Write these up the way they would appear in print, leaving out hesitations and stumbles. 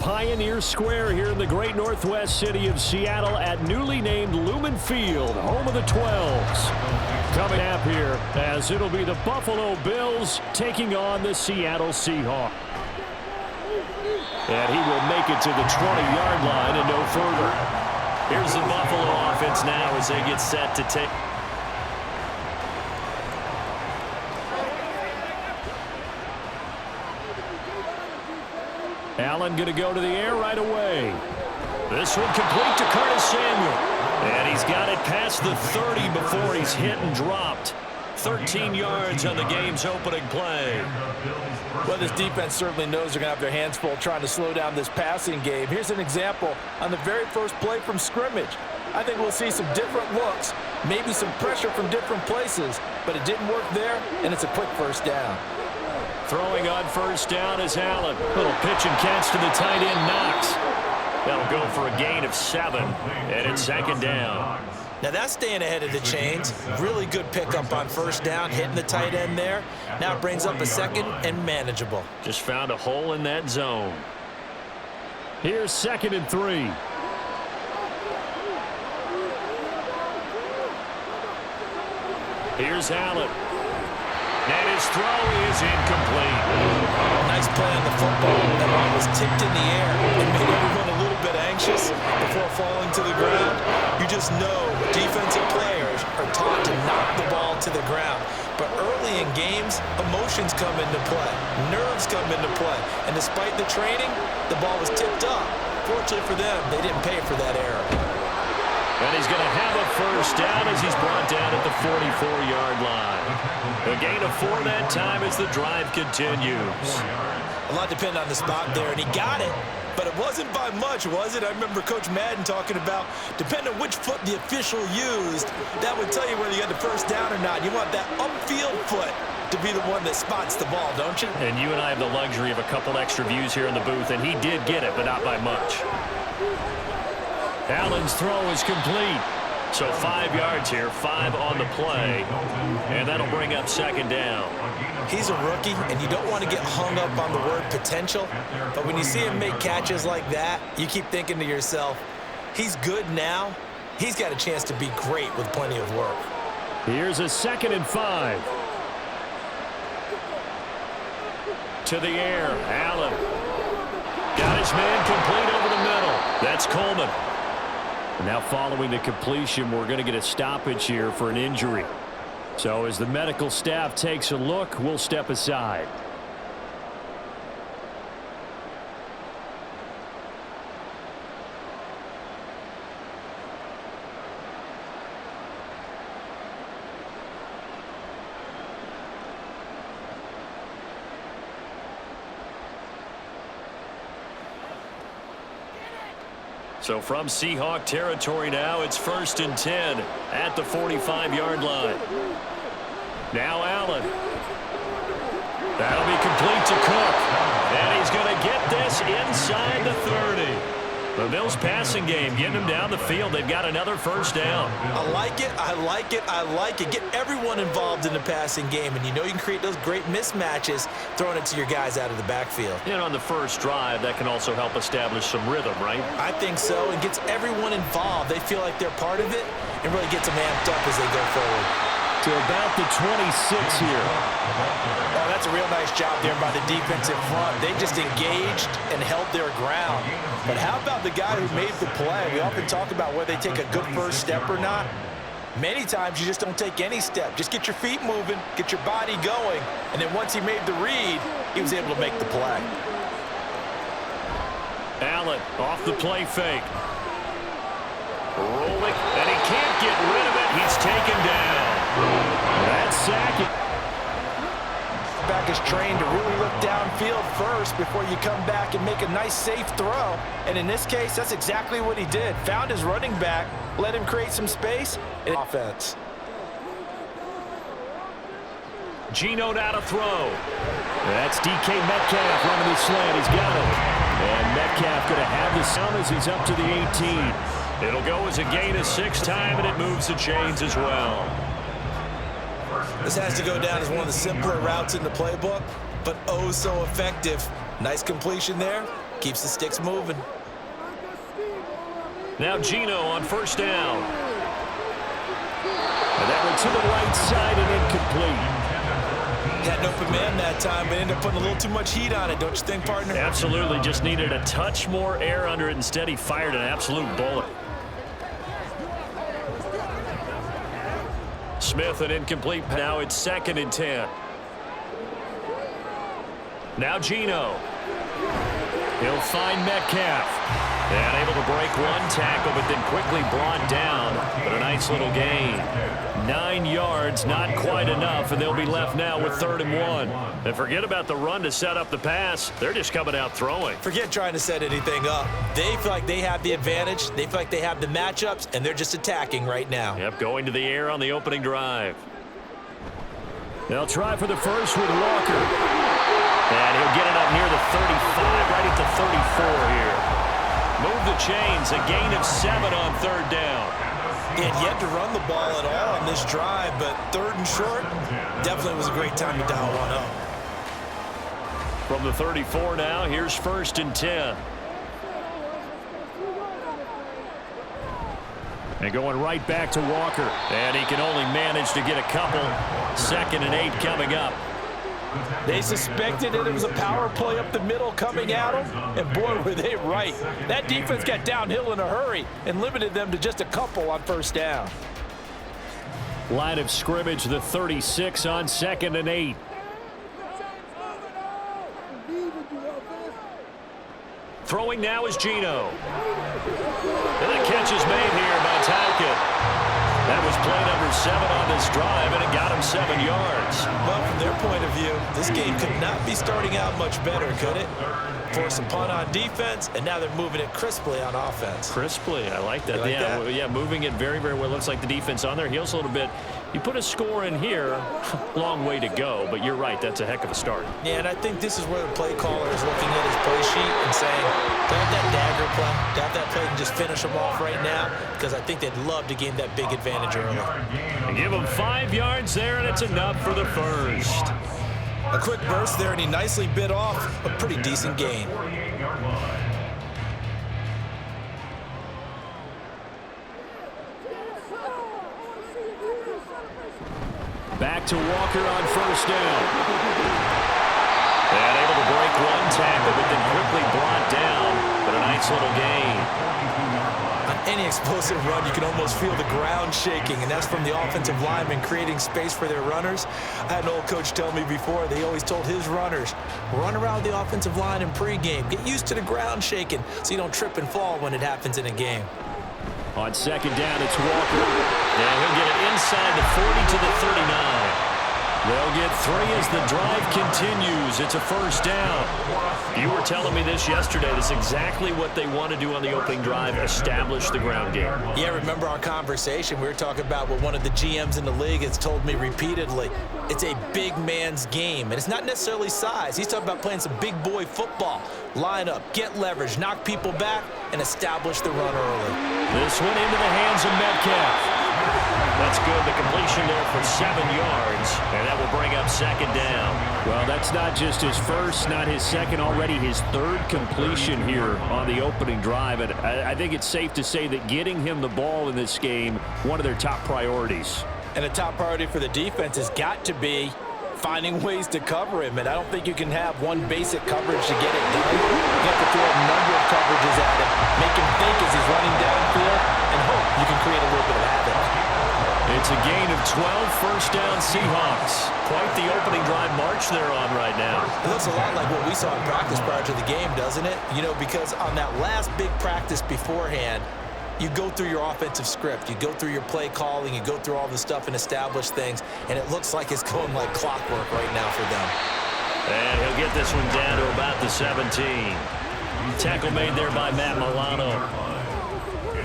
Pioneer Square here in the great northwest city of Seattle at newly named Lumen Field, home of the 12s. Coming up here as it'll be the Buffalo Bills taking on the Seattle Seahawks. And he will make it to the 20-yard line and no further. Here's the Buffalo offense now as they get set to take. Allen going to go to the air right away. This one complete to Curtis Samuel. And he's got it past the 30 before he's hit and dropped. 13 yards on the game's opening play. Well, this defense certainly knows they're going to have their hands full trying to slow down this passing game. Here's an example on the very first play from scrimmage. I think we'll see some different looks, maybe some pressure from different places, but it didn't work there, and it's a quick first down. Throwing on first down is Allen. Little pitch and catch to the tight end, Knox. That'll go for a gain of 7, and it's second down. Now that's staying ahead of the chains. Really good pickup on first down, hitting the tight end there. Now it brings up a second and manageable. Just found a hole in that zone. Here's 2nd and 3. Here's Allen. And his throw is incomplete. Nice play on the football. That ball was tipped in the air and made everyone a little bit anxious before falling to the ground. You just know defensive players are taught to knock the ball to the ground. But early in games, emotions come into play. Nerves come into play. And despite the training, the ball was tipped up. Fortunately for them, they didn't pay for that error. And he's going to have a first down as he's brought down at the 44-yard line. A gain of 4 that time as the drive continues. A lot depend on the spot there, and he got it, but it wasn't by much, was it? I remember Coach Madden talking about, depending on which foot the official used, that would tell you whether you got the first down or not. You want that upfield foot to be the one that spots the ball, don't you? And you and I have the luxury of a couple extra views here in the booth, and he did get it, but not by much. Allen's throw is complete. So 5 yards here, 5 on the play, and that'll bring up second down. He's a rookie, and you don't want to get hung up on the word potential, but when you see him make catches like that, you keep thinking to yourself, he's good now. He's got a chance to be great with plenty of work. Here's a 2nd and 5. To the air, Allen. Got his man complete over the middle. That's Coleman. Now following the completion, we're going to get a stoppage here for an injury. So as the medical staff takes a look, we'll step aside. So from Seahawk territory now, it's 1st and 10 at the 45-yard line. Now Allen. That'll be complete to Cook. And he's going to get this inside the 30. The Bills passing game getting them down the field. They've got another first down. I like it. I like it. I like it. Get everyone involved in the passing game. And you know you can create those great mismatches throwing it to your guys out of the backfield. And on the first drive, that can also help establish some rhythm, right? I think so. It gets everyone involved. They feel like they're part of it and really gets them amped up as they go forward. To about the 26 here. Oh, that's a real nice job there by the defensive front. They just engaged and held their ground. But how about the guy who made the play? We often talk about whether they take a good first step or not. Many times you just don't take any step. Just get your feet moving, get your body going, and then once he made the read, he was able to make the play. Allen off the play fake. Rolling, and he can't get rid of it. He's taken down. That's sacking. Back is trained to really look downfield first before you come back and make a nice safe throw. And in this case, that's exactly what he did. Found his running back, let him create some space, and offense. Geno now to throw. That's DK Metcalf running the slant. He's got it. And Metcalf going to have the sound as he's up to the 18. It'll go as a gain of 6 time, and it moves the chains as well. This has to go down as one of the simpler routes in the playbook, but oh so effective. Nice completion there, Keeps the sticks moving. Now Geno on first down. And that went to the right side and incomplete. Had an open man that time, but ended up putting a little too much heat on it, don't you think, partner? Absolutely. Just needed a touch more air under it. Instead, he fired an absolute bullet. Smith, an incomplete. Now it's 2nd and 10. Now Geno. He'll find Metcalf. And able to break one tackle, but then quickly brought down. But a nice little gain. 9 yards, not quite enough, and they'll be left now with 3rd and 1. And forget about the run to set up the pass. They're just coming out throwing. Forget trying to set anything up. They feel like they have the advantage. They feel like they have the matchups, and they're just attacking right now. Yep, going to the air on the opening drive. They'll try for the first with Walker. And he'll get it up near the 35, right at the 34 here. Move the chains, a gain of 7 on 3rd down. He had yet to run the ball at all on this drive, but 3rd and short, definitely was a great time to dial one up. From the 34 now, here's 1st and 10. And going right back to Walker. And he can only manage to get a couple. 2nd and 8 coming up. They suspected that it was a power play up the middle coming at them, and boy, were they right. That defense got downhill in a hurry and limited them to just a couple on 1st down. Line of scrimmage, the 36 on 2nd and 8. Throwing now is Geno. And the catch is made here by Talcott. That was play number 7 on this drive, and it got him 7 yards. Well, from their point of view, this game could not be starting out much better, could it? Force a punt on defense, and now they're moving it crisply on offense. Crisply, I like that. You like that? Yeah, moving it very, very well. Looks like the defense on their heels a little bit. You put a score in here, long way to go, but you're right, that's a heck of a start. Yeah, and I think this is where the play caller is looking at his play sheet and saying, do I have that dagger play? Do I have that play and just finish them off right now? Because I think they'd love to gain that big advantage early. And give them 5 yards there, and it's enough for the first. A quick burst there, and he nicely bit off a pretty decent gain. Back to Walker on 1st down. And able to break one tackle, but then quickly brought down. But a nice little gain. On any explosive run, you can almost feel the ground shaking, and that's from the offensive linemen creating space for their runners. I had an old coach tell me before, they always told his runners, run around the offensive line in pregame. Get used to the ground shaking so you don't trip and fall when it happens in a game. On 2nd down, it's Walker. And he'll get it inside the 40 to the 39. They'll get 3 as the drive continues. It's a 1st down. You were telling me this yesterday. This is exactly what they want to do on the opening drive, establish the ground game. Yeah, remember our conversation? We were talking about what one of the GMs in the league has told me repeatedly. It's a big man's game, and it's not necessarily size. He's talking about playing some big boy football. Line up, get leverage, knock people back, and establish the run early. This one into the hands of Metcalf. That's good. The completion there for 7 yards, and that will bring up 2nd down. Well, that's not just his first, not his second, already his 3rd completion here on the opening drive. And I think it's safe to say that getting him the ball in this game, one of their top priorities. And a top priority for the defense has got to be finding ways to cover him. And I don't think you can have one basic coverage to get it done. You have to throw a number of coverages at him, make him think as he's running downfield, and hope you can create a little bit of havoc. It's a gain of 12, 1st down Seahawks. Quite the opening drive march they're on right now. It looks a lot like what we saw in practice prior to the game, doesn't it? You know, because on that last big practice beforehand, you go through your offensive script, you go through your play calling, you go through all the stuff and establish things, and it looks like it's going like clockwork right now for them. And he'll get this one down to about the 17. Tackle made there by Matt Milano.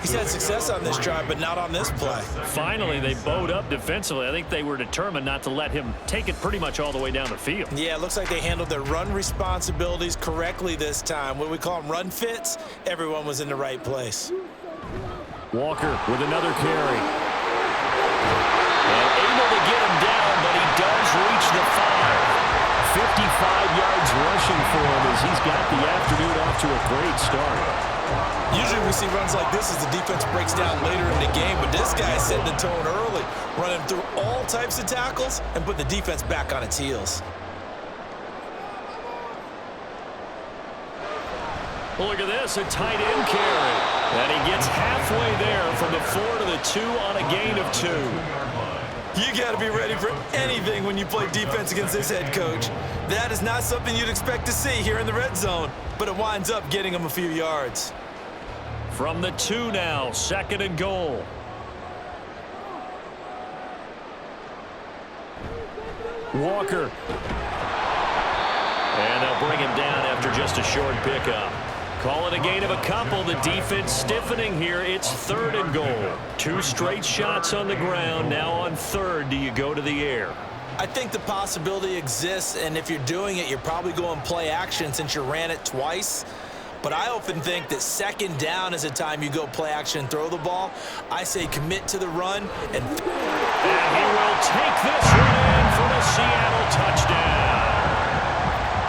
He's had success on this drive, but not on this play. Finally, they bowed up defensively. I think they were determined not to let him take it pretty much all the way down the field. Yeah, it looks like they handled their run responsibilities correctly this time. What we call them run fits, everyone was in the right place. Walker with another carry. And able to get him down, but he does reach the 5. yards rushing for him as he's got the afternoon off to a great start. Usually we see runs like this as the defense breaks down later in the game, but this guy is setting the tone early, running through all types of tackles and put the defense back on its heels. Look at this, a tight end carry. And he gets halfway there from the 4 to the 2 on a gain of 2. You got to be ready for anything when you play defense against this head coach. That is not something you'd expect to see here in the red zone, but it winds up getting him a few yards. From the 2 now, 2nd and goal. Walker. And they'll bring him down after just a short pickup. Call it a gain of a couple. The defense stiffening here. It's 3rd and goal. 2 straight shots on the ground. Now on 3rd, do you go to the air? I think the possibility exists, and if you're doing it, you're probably going play action since you ran it twice. But I often think that 2nd down is a time you go play action and throw the ball. I say commit to the run. And he will take this one in for the Seattle touchdown.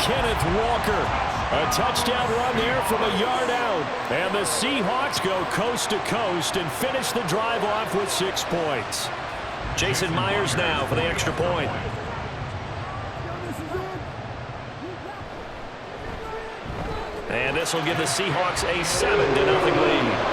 Kenneth Walker. A touchdown run there from a yard out. And the Seahawks go coast to coast and finish the drive off with 6 points. Jason Myers now for the extra point. And this will give the Seahawks a 7-0 lead.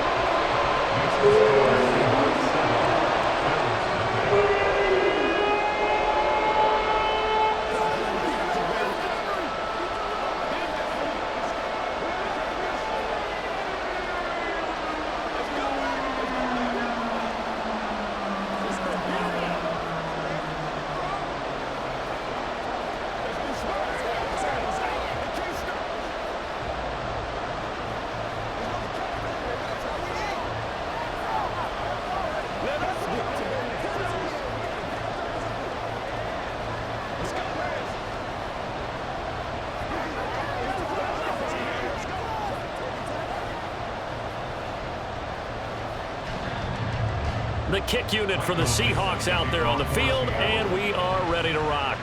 The kick unit for the Seahawks out there on the field, and we are ready to rock.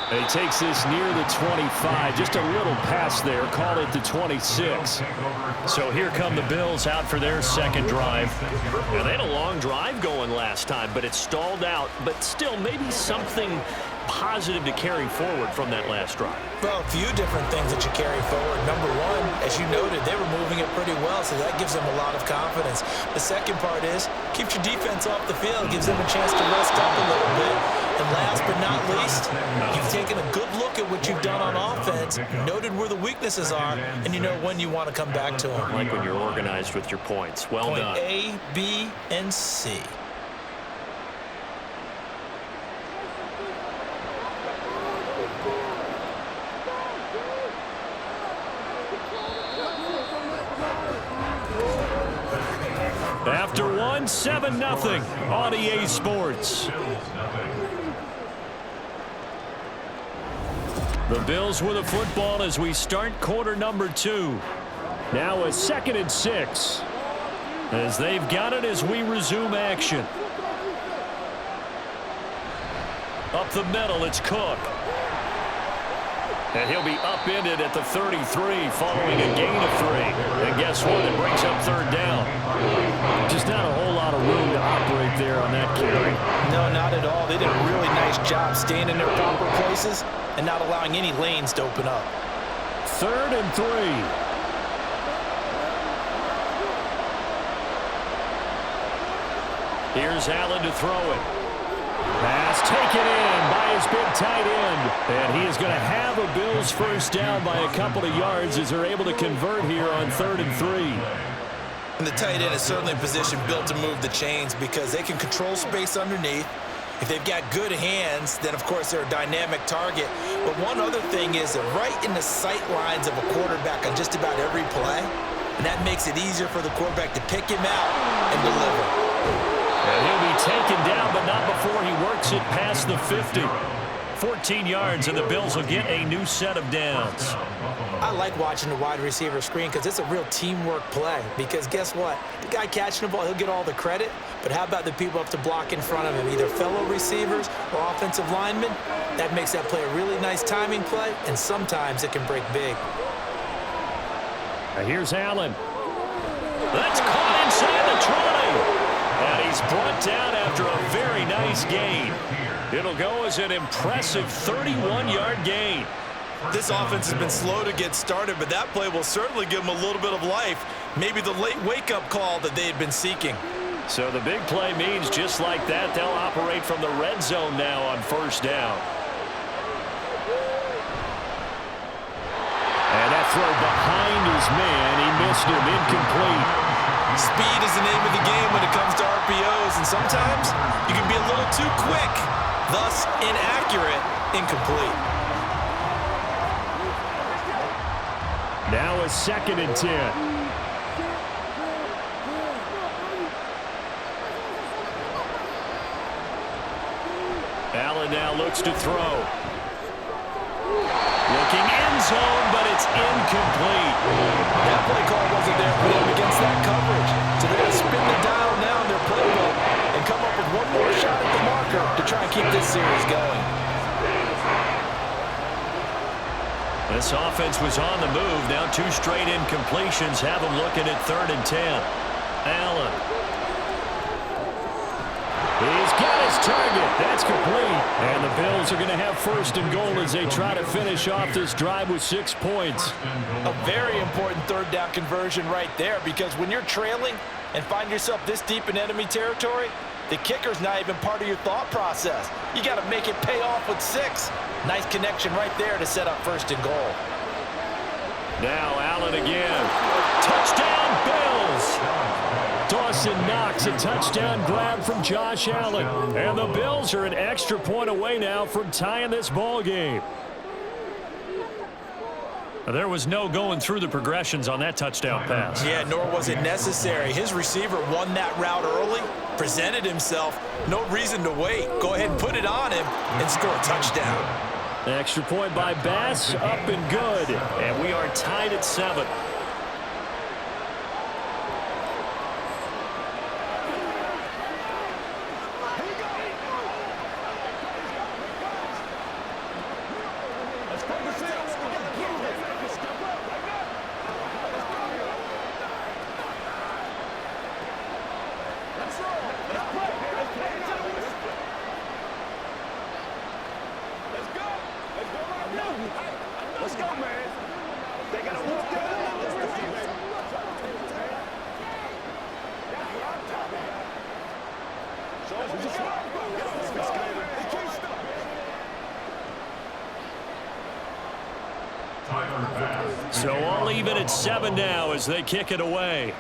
He takes this near the 25, just a little pass there, call it the 26. So here come the Bills out for their 2nd drive. Now, they had a long drive going last time, but it stalled out. But still, maybe something positive to carry forward from that last drive. Well, a few different things that you carry forward. Number one, as you noted, they were moving it pretty well, so that gives them a lot of confidence. The second part is, keeps your defense off the field, gives them a chance to rest up a little bit. And last but not least, you've taken a good look at what you've done on offense, noted where the weaknesses are, and you know when you want to come back to them. Like when you're organized with your points. Well done. Point A, B, and C. After one, 7-0 on EA Sports. The Bills with the football as we start quarter number 2. Now a 2nd and 6. As they've got it as we resume action. Up the middle, it's Cook. And he'll be upended at the 33 following a gain of 3. And guess what? It brings up 3rd down. Just not a whole lot of room to operate there on that carry. No, not at all. They did a really nice job staying in their proper places and not allowing any lanes to open up. 3rd and 3. Here's Allen to throw it. Pass taken in by his big tight end. And he is going to have a Bills first down by a couple of yards as they're able to convert here on 3rd and 3. And the tight end is certainly a position built to move the chains because they can control space underneath. If they've got good hands, then of course they're a dynamic target. But one other thing is they're right in the sight lines of a quarterback on just about every play. And that makes it easier for the quarterback to pick him out and deliver. And he'll be taken down, but not before he works it past the 50. 14 yards, and the Bills will get a new set of downs. I like watching the wide receiver screen because it's a real teamwork play. Because guess what? The guy catching the ball, he'll get all the credit. But how about the people up to block in front of him, either fellow receivers or offensive linemen? That makes that play a really nice timing play, and sometimes it can break big. Now here's Allen. That's caught inside the 20. And he's brought down after a very nice gain. It'll go as an impressive 31-yard gain. This offense has been slow to get started, but that play will certainly give them a little bit of life. Maybe the late wake-up call that they had been seeking. So the big play means just like that, they'll operate from the red zone now on first down. And that throw behind his man, he missed him, incomplete. Speed is the name of the game when it comes to RPOs, and sometimes you can be a little too quick, thus inaccurate, incomplete. Now a 2nd and 10. Allen now looks to throw. Looking end zone, but it's incomplete. That play call wasn't there for them against that coverage. So they're going to spin the dial now in their playbook and come up with one more shot at the marker to try and keep this series going. This offense was on the move. Now 2 straight incompletions have them looking at 3rd and 10. Allen. He's got his target. That's complete. And the Bills are going to have 1st and goal as they try to finish off this drive with 6 points. A very important 3rd down conversion right there, because when you're trailing and find yourself this deep in enemy territory, the kicker's not even part of your thought process. You got to make it pay off with 6. Nice connection right there to set up 1st and goal. Now Allen again. Touchdown, Bills! Dawson Knox, a touchdown grab from Josh Allen. And the Bills are an extra point away now from tying this ball game. There was no going through the progressions on that touchdown pass. Yeah, nor was it necessary. His receiver won that route early, presented himself. No reason to wait. Go ahead and put it on him and score a touchdown. Extra point by Bass, up and good. And we are tied at 7. Let's go, man. They got to walk down. So all even at 7 now as they kick it away.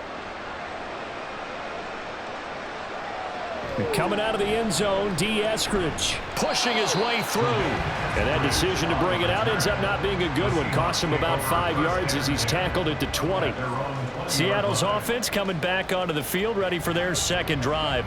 Coming out of the end zone, D. Eskridge pushing his way through. And that decision to bring it out ends up not being a good one. Cost him about 5 yards as he's tackled at the 20. Seattle's offense coming back onto the field, ready for their 2nd drive.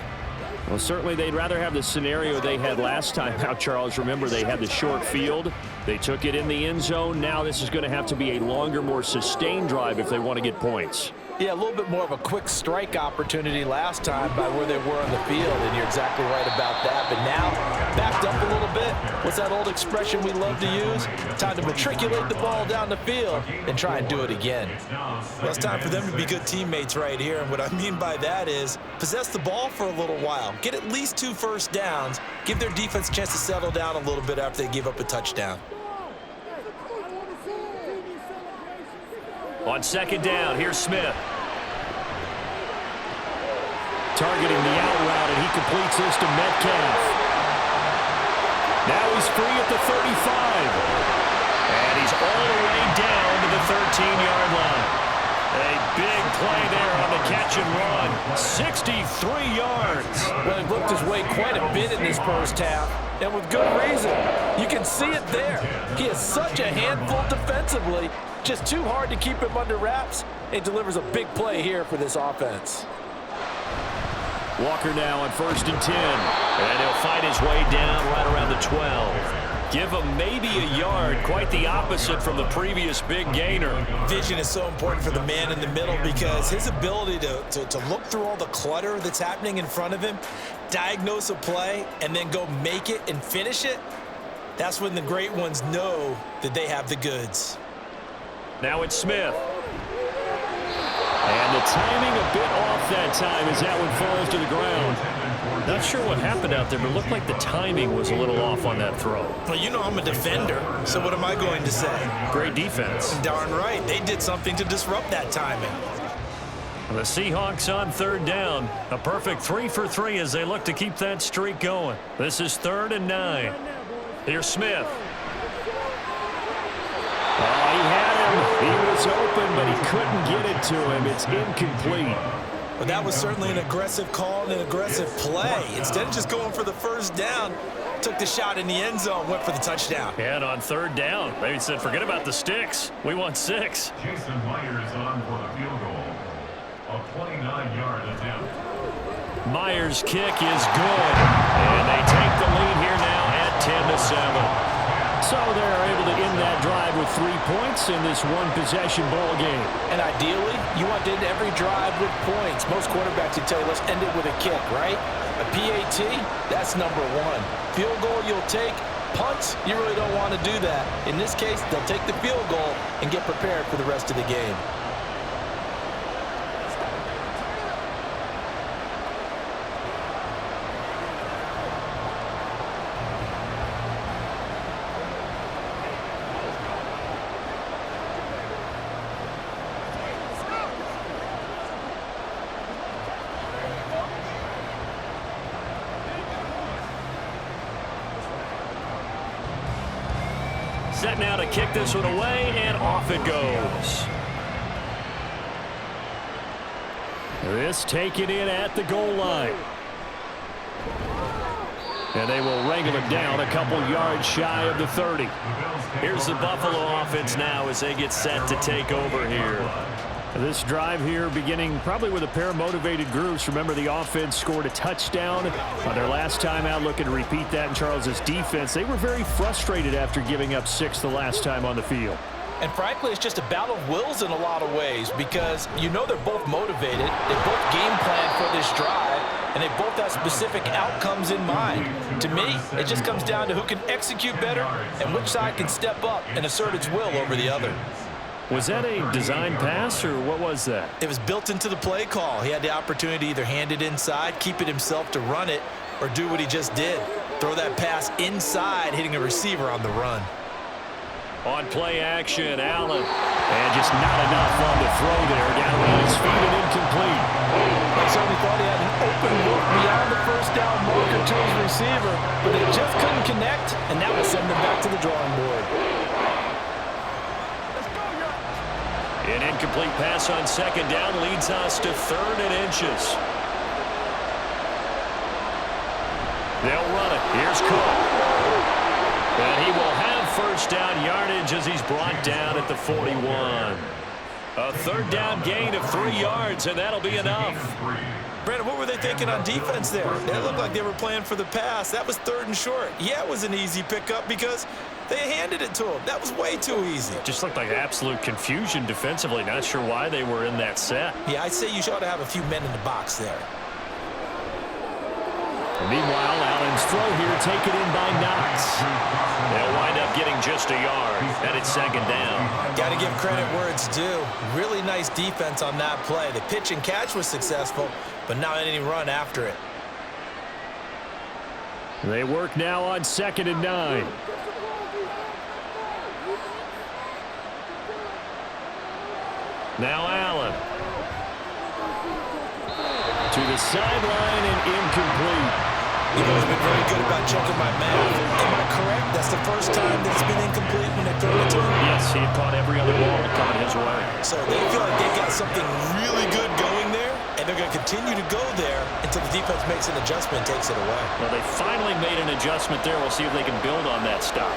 Well, certainly they'd rather have the scenario they had last time out, Charles. Remember, they had the short field. They took it in the end zone. Now this is going to have to be a longer, more sustained drive if they want to get points. Yeah, a little bit more of a quick strike opportunity last time by where they were on the field, and you're exactly right about that. But now, backed up a little bit. What's that old expression we love to use? Time to matriculate the ball down the field and try and do it again. Well, it's time for them to be good teammates right here, and what I mean by that is possess the ball for a little while. Get at least 2 first downs. Give their defense a chance to settle down a little bit after they give up a touchdown. On 2nd down, here's Smith. Targeting the out route, and he completes this to Metcalf. Now he's free at the 35. And he's all the way down to the 13-yard line. A big play there on the catch and run. 63 yards. Well, he worked his way quite a bit in this first half, and with good reason. You can see it there. He is such a handful defensively. Just too hard to keep him under wraps. It delivers a big play here for this offense. Walker now on 1st and 10. And he'll fight his way down right around the 12. Give him maybe a yard, quite the opposite from the previous big gainer. Vision is so important for the man in the middle because his ability to look through all the clutter that's happening in front of him, diagnose a play, and then go make it and finish it, that's when the great ones know that they have the goods. Now it's Smith. And the timing a bit off that time as that one falls to the ground. Not sure what happened out there, but it looked like the timing was a little off on that throw. Well, you know I'm a defender, so what am I going to say? Great defense. Darn right. They did something to disrupt that timing. The Seahawks on third down. A perfect 3 for 3 as they look to keep that streak going. This is 3rd and 9. Here's Smith. Oh, he had him. He was open, but he couldn't get it to him. It's incomplete. But that was certainly an aggressive call and an aggressive play. Instead of just going for the first down, took the shot in the end zone, went for the touchdown. And on third down, they said, forget about the sticks. We want 6. Jason Myers on for the field goal. A 29-yard attempt. Myers' kick is good. And they take the lead here now at 10-7. So they're able to end that drive with 3 points in this one-possession ball game. And ideally, you want to end every drive with points. Most quarterbacks would tell you, let's end it with a kick, right? A PAT, that's number 1. Field goal you'll take. Punts, you really don't want to do that. In this case, they'll take the field goal and get prepared for the rest of the game. Set now to kick this one away, and off it goes. This taken in at the goal line. And they will wrangle it down a couple yards shy of the 30. Here's the Buffalo offense now as they get set to take over here. This drive here beginning probably with a pair of motivated groups. Remember, the offense scored a touchdown on their last time out. Looking to repeat that in Charles's defense. They were very frustrated after giving up 6 the last time on the field. And frankly, it's just a battle of wills in a lot of ways because you know they're both motivated. They both game plan for this drive, and they both have specific outcomes in mind. To me, it just comes down to who can execute better and which side can step up and assert its will over the other. Was that a design pass, or what was that? It was built into the play call. He had the opportunity to either hand it inside, keep it himself to run it, or do what he just did. Throw that pass inside, hitting a receiver on the run. On play action, Allen. And just not enough on the throw there. Down around his feet and incomplete. I certainly thought he had an open look beyond the first down marker to his receiver, but they just couldn't connect, and that will send them back to the drawing board. An incomplete pass on second down leads us to 3rd and inches. They'll run it. Here's Cook. And he will have first down yardage as he's brought down at the 41. A 3rd down gain of 3 yards, and that'll be enough. Brandon, what were they thinking on defense there? They looked like they were playing for the pass. That was 3rd and short. Yeah, it was an easy pickup because they handed it to him. That was way too easy. Just looked like absolute confusion defensively. Not sure why they were in that set. Yeah, I'd say you should have a few men in the box there. Meanwhile, Allen's throw here taken in by Knox. They'll wind up getting just a yard, and it's 2nd down. Got to give credit where it's due. Really nice defense on that play. The pitch and catch was successful, but not any run after it. They work now on 2nd and 9. Now Allen. To the sideline and incomplete. You've always been very good about checking my math. Am I correct? That's the first time that it's been incomplete when they throw it to him? Yes, he had caught every other ball coming his way. So they feel like they've got something really good going there, and they're going to continue to go there until the defense makes an adjustment and takes it away. Well, they finally made an adjustment there. We'll see if they can build on that stop.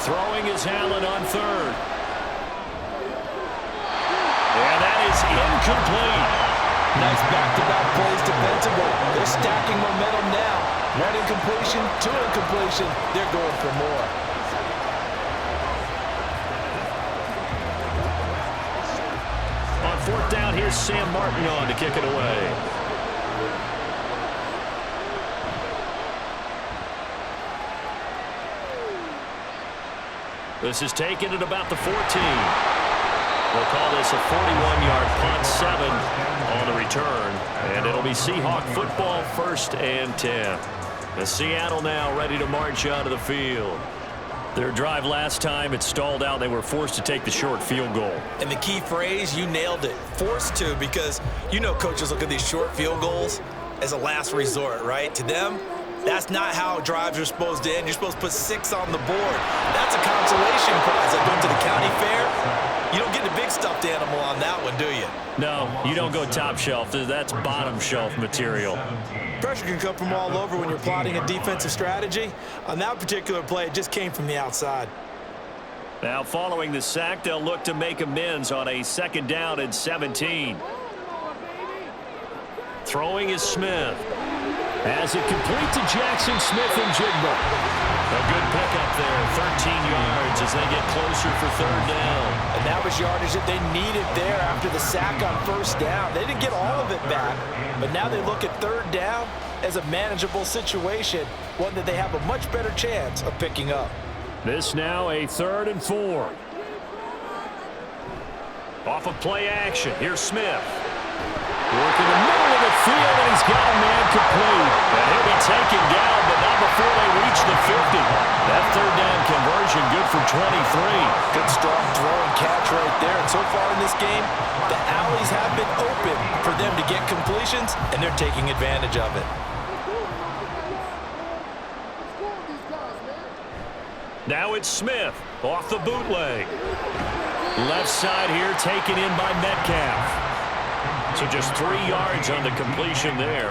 Throwing is Allen on 3rd. And that is incomplete. Nice back-to-back plays defensively. They're stacking momentum now. One incompletion, two incompletion, they're going for more. On fourth down, here's Sam Martin on to kick it away. This is taken at about the 14. We'll call this a 41-yard punt, 7 on the return. And it'll be Seahawk football, 1st and 10. The Seattle now ready to march out of the field. Their drive last time, it stalled out. They were forced to take the short field goal. And the key phrase, you nailed it. Forced to, because you know coaches look at these short field goals as a last resort, right? To them, that's not how drives are supposed to end. You're supposed to put 6 on the board. That's a consolation prize. Like going to the county fair, you don't get the big stuffed animal on that one, do you? No, you don't go top shelf. That's bottom shelf material. Pressure can come from all over when you're plotting a defensive strategy. On that particular play, it just came from the outside. Now following the sack, they'll look to make amends on a 2nd down and 17. Throwing is Smith. As it complete to Jackson Smith and Jigba. A good pickup there, 13 yards as they get closer for 3rd down. And that was yardage that they needed there after the sack on 1st down. They didn't get all of it back, but now they look at 3rd down as a manageable situation, one that they have a much better chance of picking up. This now a 3rd and 4. Off of play action, here's Smith. Working the middle of the field, and he's got a man complete. And he'll be taken down, but not before they reach the 50. That 3rd down conversion good for 23. Good strong throw and catch right there. And so far in this game, the alleys have been open for them to get completions, and they're taking advantage of it. Now it's Smith off the bootleg. Left side here taken in by Metcalf. So just 3 yards on the completion there.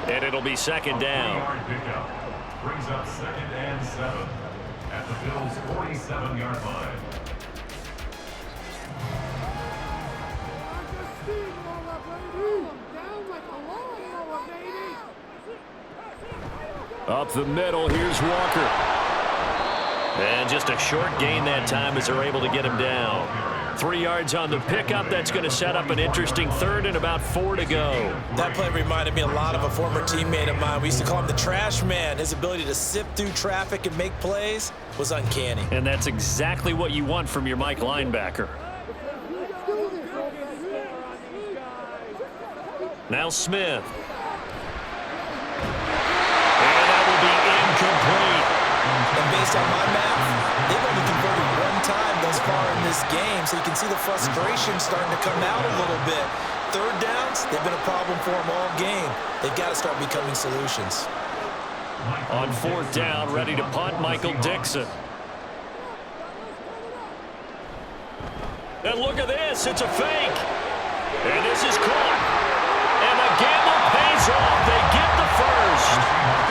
And it'll be 2nd down. Pickup brings up 2nd and 7 at the Bills' 47-yard line. Up the middle, here's Walker. And just a short gain that time as they're able to get him down. 3 yards on the pickup. That's going to set up an interesting 3rd and about 4 to go. That play reminded me a lot of a former teammate of mine. We used to call him the trash man. His ability to sift through traffic and make plays was uncanny. And that's exactly what you want from your Mike linebacker. Now Smith. And that will be incomplete. And based on my math, they've only converted 1 time thus far in this game, so you can see the frustration starting to come out a little bit. 3rd downs, they've been a problem for them all game. They've got to start becoming solutions. On 4th down, ready to punt, Michael Dixon. And look at this, it's a fake. And this is caught. And the gamble pays off. They get the 1st.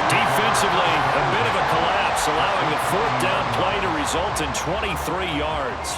Defensively, a bit of a collapse, allowing the 4th down play to result in 23 yards.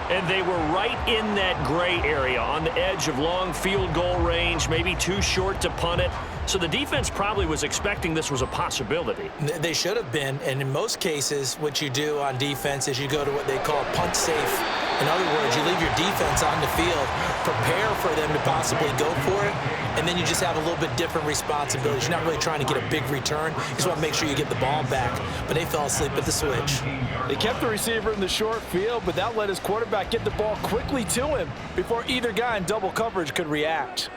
And they were right in that gray area on the edge of long field goal range, maybe too short to punt it. So the defense probably was expecting this was a possibility. They should have been, and in most cases, what you do on defense is you go to what they call punt safe. In other words, you leave your defense on the field, prepare for them to possibly go for it, and then you just have a little bit different responsibilities. You're not really trying to get a big return. You just want to make sure you get the ball back. But they fell asleep at the switch. They kept the receiver in the short field, but that let his quarterback get the ball quickly to him before either guy in double coverage could react.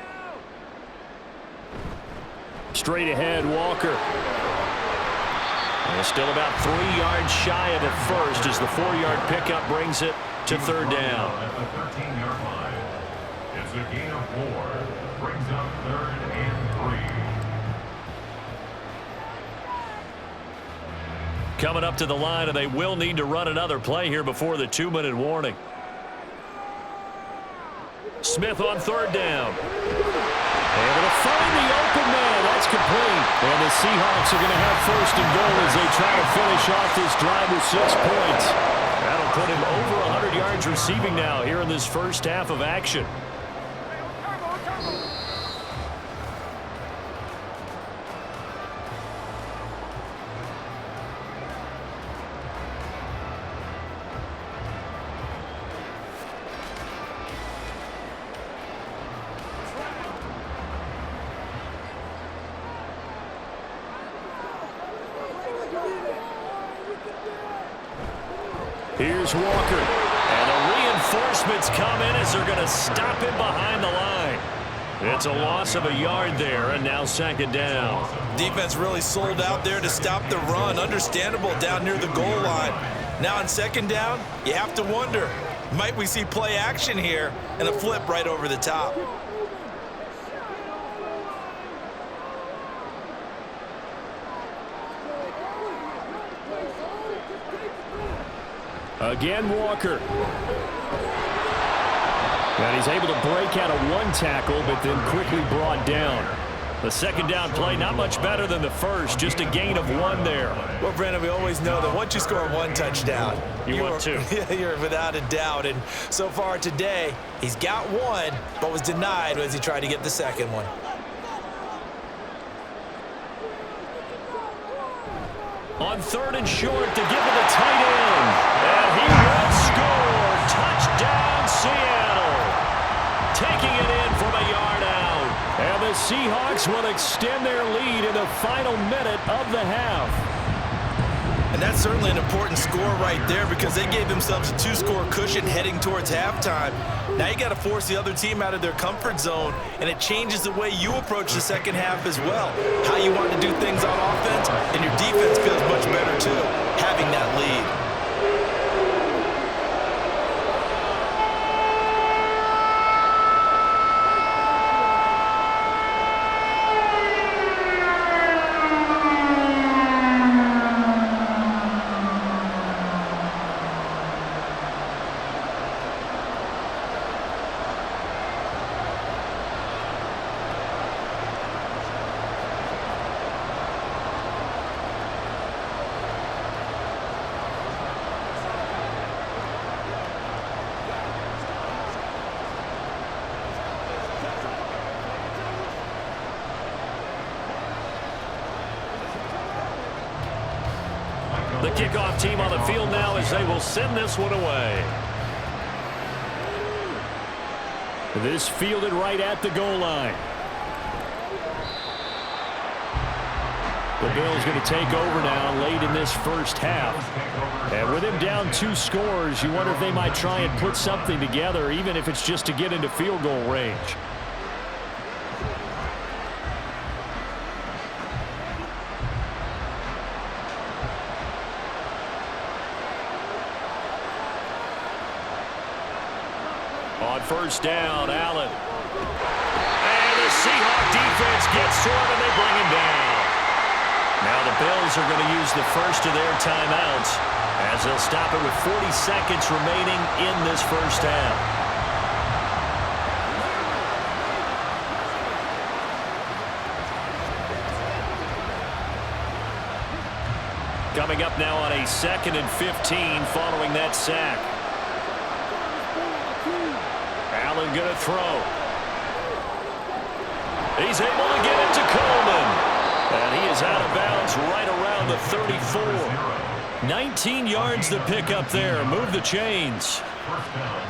Straight ahead, Walker. And still about 3 yards shy of a 1st as the 4-yard pickup brings it to 3rd down. At the 13-yard line, it's a gain of 4. Brings up 3rd and 3. Coming up to the line, and they will need to run another play here before the 2-minute warning. Smith on 3rd down. Able to find the open man. That's complete. And the Seahawks are going to have 1st and goal as they try to finish off this drive with 6 points. That'll put him over 100 yards receiving now here in this first half of action. Here's Walker. And the reinforcements come in as they're going to stop him behind the line. It's a loss of a yard there, and now second down. Defense really sold out there to stop the run. Understandable down near the goal line. Now on second down, you have to wonder, might we see play action here and a flip right over the top? Again, Walker. And he's able to break out of one tackle, but then quickly brought down. The second down play, not much better than the first, just a gain of 1 there. Well, Brandon, we always know that once you score 1 touchdown, you want 2. Yeah, you're without a doubt. And so far today, he's got 1, but was denied as he tried to get the second one. On 3rd and short to give it a tight end. And he will score. Touchdown, Seattle. Taking it in from a yard out. And the Seahawks will extend their lead in the final minute of the half. And that's certainly an important score right there because they gave themselves a 2-score cushion heading towards halftime. Now you got to force the other team out of their comfort zone, and it changes the way you approach the second half as well. How you want to do things on offense, and your defense feels much better too, having that lead. The kickoff team on the field now as they will send this one away. This fielded right at the goal line. The Bills going to take over now late in this first half. And with him down 2 scores, you wonder if they might try and put something together, even if it's just to get into field goal range. On first down, Allen. And the Seahawks defense gets to him, and they bring him down. Now the Bills are going to use the first of their timeouts as they'll stop it with 40 seconds remaining in this first half. Coming up now on a 2nd and 15 following that sack. Allen going to throw. He's able to get it to Coleman. And he is out of bounds right around the 34. 19 yards to pick up there. Move the chains.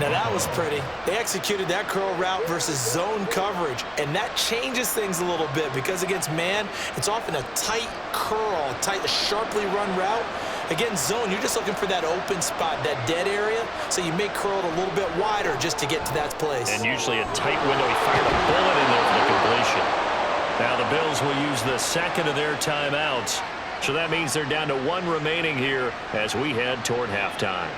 Now that was pretty. They executed that curl route versus zone coverage, and that changes things a little bit because against man, it's often a tight curl, a sharply run route. Against zone, you're just looking for that open spot, that dead area, so you may curl it a little bit wider just to get to that place. And usually a tight window. He fired a bullet in there for the completion. Now the Bills will use the second of their timeouts, so that means they're down to 1 remaining here as we head toward halftime.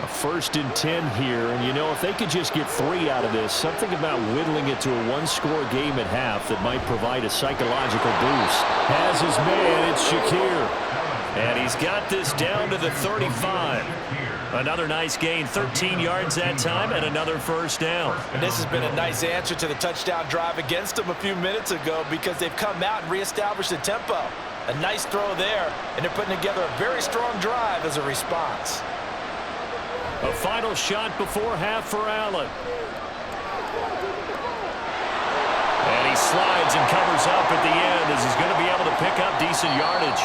A 1st and 10 here, and you know, if they could just get 3 out of this, something about whittling it to a 1-score game at half that might provide a psychological boost. Has his man, it's Shakir. And he's got this down to the 35. Another nice gain, 13 yards that time, and another first down. And this has been a nice answer to the touchdown drive against them a few minutes ago because they've come out and reestablished the tempo. A nice throw there, and they're putting together a very strong drive as a response. A final shot before half for Allen. And he slides and covers up at the end as he's going to be able to pick up decent yardage.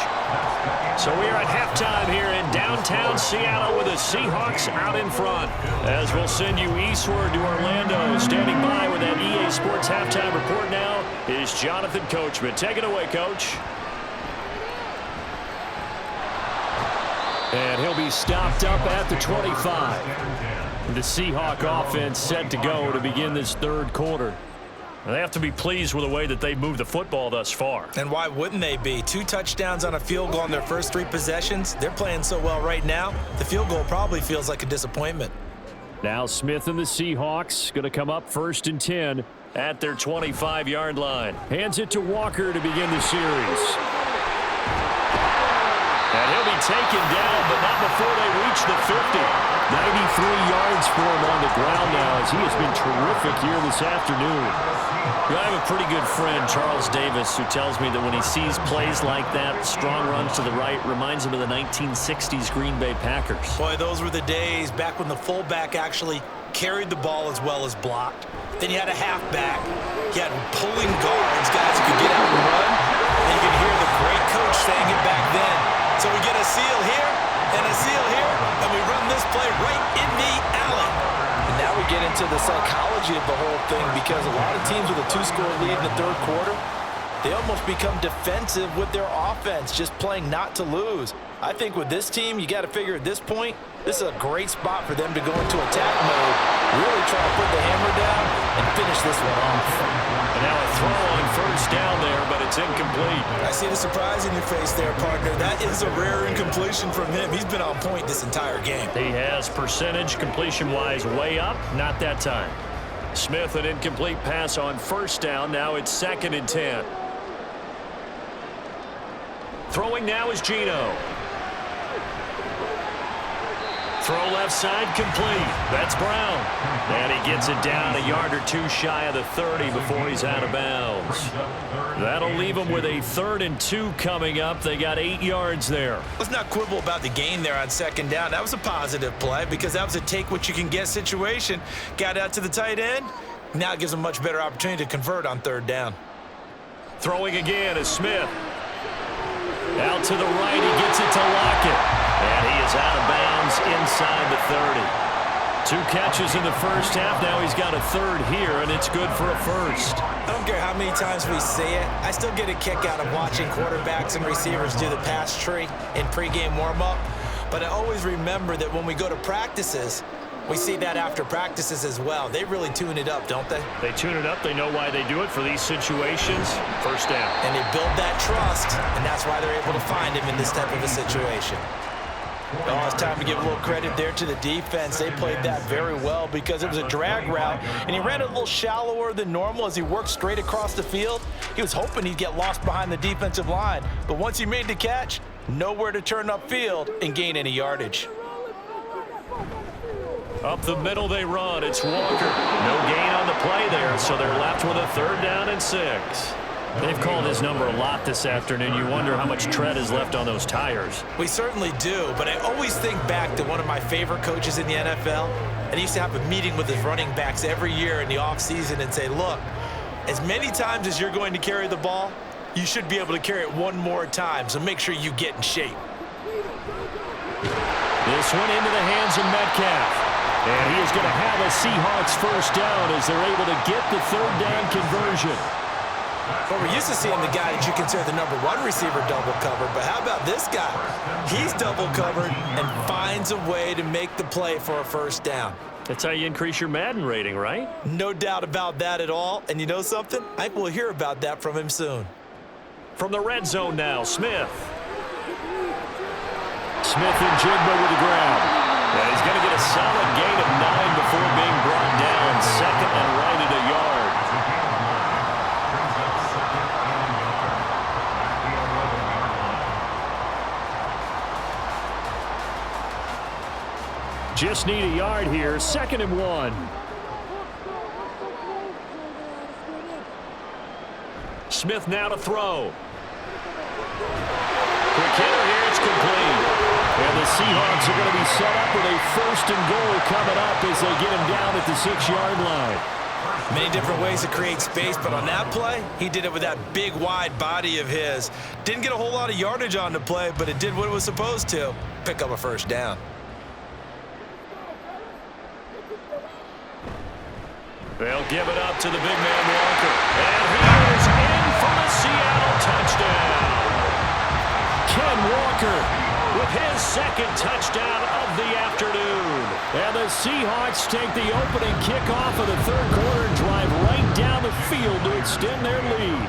So we are at halftime here in downtown Seattle with the Seahawks out in front. As we'll send you eastward to Orlando. Standing by with that EA Sports halftime report now is Jonathan Coachman. Take it away, Coach. And he'll be stopped up at the 25. The Seahawk offense set to go to begin this third quarter. They have to be pleased with the way that they've moved the football thus far. And why wouldn't they be? 2 touchdowns on a field goal on their first 3 possessions. They're playing so well right now, the field goal probably feels like a disappointment. Now Smith and the Seahawks going to come up 1st and 10 at their 25-yard line. Hands it to Walker to begin the series. And he'll be taken down, but not before they reach the 50. 93 yards for him on the ground now as he has been terrific here this afternoon. I have a pretty good friend, Charles Davis, who tells me that when he sees plays like that, strong runs to the right, reminds him of the 1960s Green Bay Packers. Boy, those were the days back when the fullback actually carried the ball as well as blocked. Then you had a halfback. You had pulling guards, guys who could get out and run. And you could hear the great coach saying it back then. So we get a seal here and a seal here, and we run this play right in the alley. And now we get into the psychology of the whole thing because a lot of teams with a 2-score lead in the third quarter, they almost become defensive with their offense, just playing not to lose. I think with this team, you got to figure at this point, this is a great spot for them to go into attack mode, really try to put the hammer down and finish this one off. And now a throw on 1st down there, but it's incomplete. I see the surprise in your face there, partner. That is a rare incompletion from him. He's been on point this entire game. He has percentage completion-wise way up, not that time. Smith, an incomplete pass on 1st down. Now it's 2nd and 10. Throwing now is Geno. Throw left side complete. That's Brown. And he gets it down a yard or 2 shy of the 30 before he's out of bounds. That'll leave him with a 3rd and 2 coming up. They got 8 yards there. Let's not quibble about the gain there on 2nd down. That was a positive play because that was a take-what-you-can-get situation. Got out to the tight end. Now it gives them a much better opportunity to convert on 3rd down. Throwing again is Smith. Out to the right, he gets it to Lockett. And he is out of bounds inside the 30. 2 catches in the first half. Now he's got a 3rd here, and it's good for a 1st. I don't care how many times we say it. I still get a kick out of watching quarterbacks and receivers do the pass tree in pregame warm-up. But I always remember that when we go to practices, we see that after practices as well. They really tune it up, don't they? They tune it up. They know why they do it for these situations. 1st down. And they build that trust, and that's why they're able to find him in this type of a situation. Oh, it's time to give a little credit there to the defense. They played that very well because it was a drag route, and he ran a little shallower than normal as he worked straight across the field. He was hoping he'd get lost behind the defensive line, but once he made the catch, nowhere to turn upfield and gain any yardage. Up the middle they run. It's Walker. No gain on the play there, so they're left with a 3rd down and 6. They've called his number a lot this afternoon. You wonder how much tread is left on those tires. We certainly do, but I always think back to one of my favorite coaches in the NFL, and he used to have a meeting with his running backs every year in the offseason and say, look, as many times as you're going to carry the ball, you should be able to carry it one more time, so make sure you get in shape. This one into the hands of Metcalf. And he is going to have a Seahawks 1st down as they're able to get the 3rd down conversion. Well, we're used to seeing the guy that you consider the number 1 receiver double covered, but how about this guy? He's double covered and finds a way to make the play for a 1st down. That's how you increase your Madden rating, right? No doubt about that at all. And you know something? I will hear about that from him soon. From the red zone now, Smith. Smith and Jigba with the grab. And he's going to get a solid gain of 9 before being brought down. 2nd and right at a yard. Just need a yard here. 2nd and 1. Smith now to throw. Quick hitter here. It's complete. And the Seahawks are going to be set up with a 1st and goal coming up as they get him down at the 6-yard line. Many different ways to create space, but on that play, he did it with that big, wide body of his. Didn't get a whole lot of yardage on the play, but it did what it was supposed to, pick up a first down. They'll give it up to the big man Walker. And he is in for the Seattle touchdown. Ken Walker with his second touchdown of the afternoon. And the Seahawks take the opening kickoff of the third quarter and drive right down the field to extend their lead.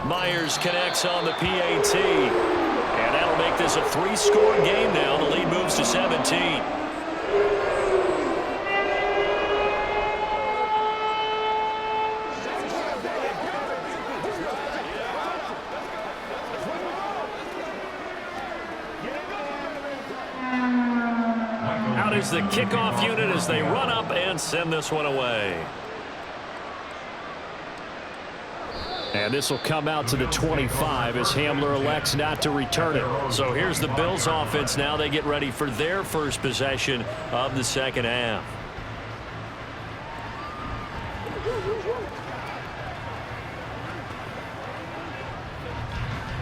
Myers connects on the PAT. And that'll make this a 3-score game now. The lead moves to 17. Out is the kickoff unit as they run up and send this one away. And this will come out to the 25 as Hamler elects not to return it. So here's the Bills offense now. They get ready for their first possession of the second half.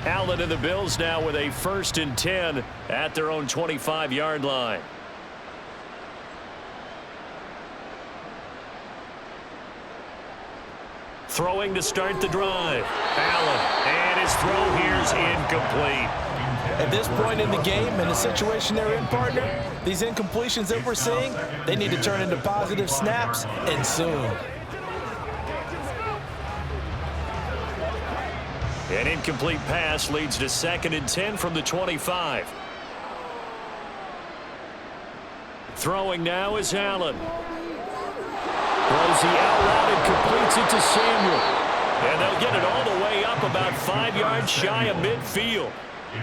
Allen and the Bills now with a 1st and 10 at their own 25-yard line. Throwing to start the drive. Allen, and his throw here's incomplete. At this point in the game, in the situation they're in, partner, these incompletions that we're seeing, they need to turn into positive snaps, and soon. An incomplete pass leads to 2nd and 10 from the 25. Throwing now is Allen. Throws the out route and completes it to Samuel. And they'll get it all the way up about 5 yards shy of midfield.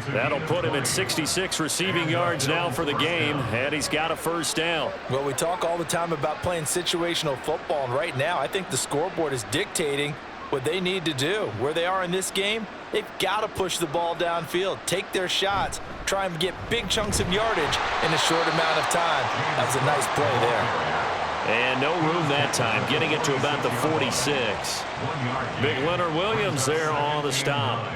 That'll put him at 66 receiving yards now for the game, and he's got a first down. Well, we talk all the time about playing situational football, and right now I think the scoreboard is dictating what they need to do. Where they are in this game, they've got to push the ball downfield, take their shots, try and get big chunks of yardage in a short amount of time. That was a nice play there. And no room that time, getting it to about the 46. Big Leonard Williams there on the stop.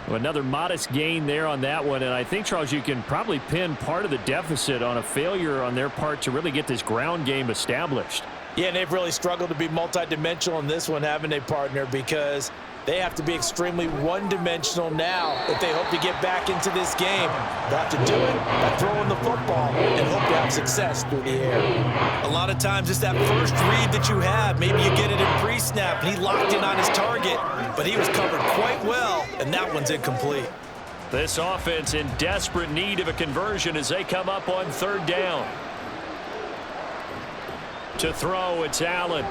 Well, another modest gain there on that one, and I think, Charles, you can probably pin part of the deficit on a failure on their part to really get this ground game established. Yeah, and they've really struggled to be multidimensional in this one, haven't they, partner? Because they have to be extremely one-dimensional now if they hope to get back into this game. They'll have to do it by throwing the football and hope to have success through the air. A lot of times it's that first read that you have. Maybe you get it in pre-snap, and he locked in on his target, but he was covered quite well, and that one's incomplete. This offense in desperate need of a conversion as they come up on 3rd down. To throw, it's Allen.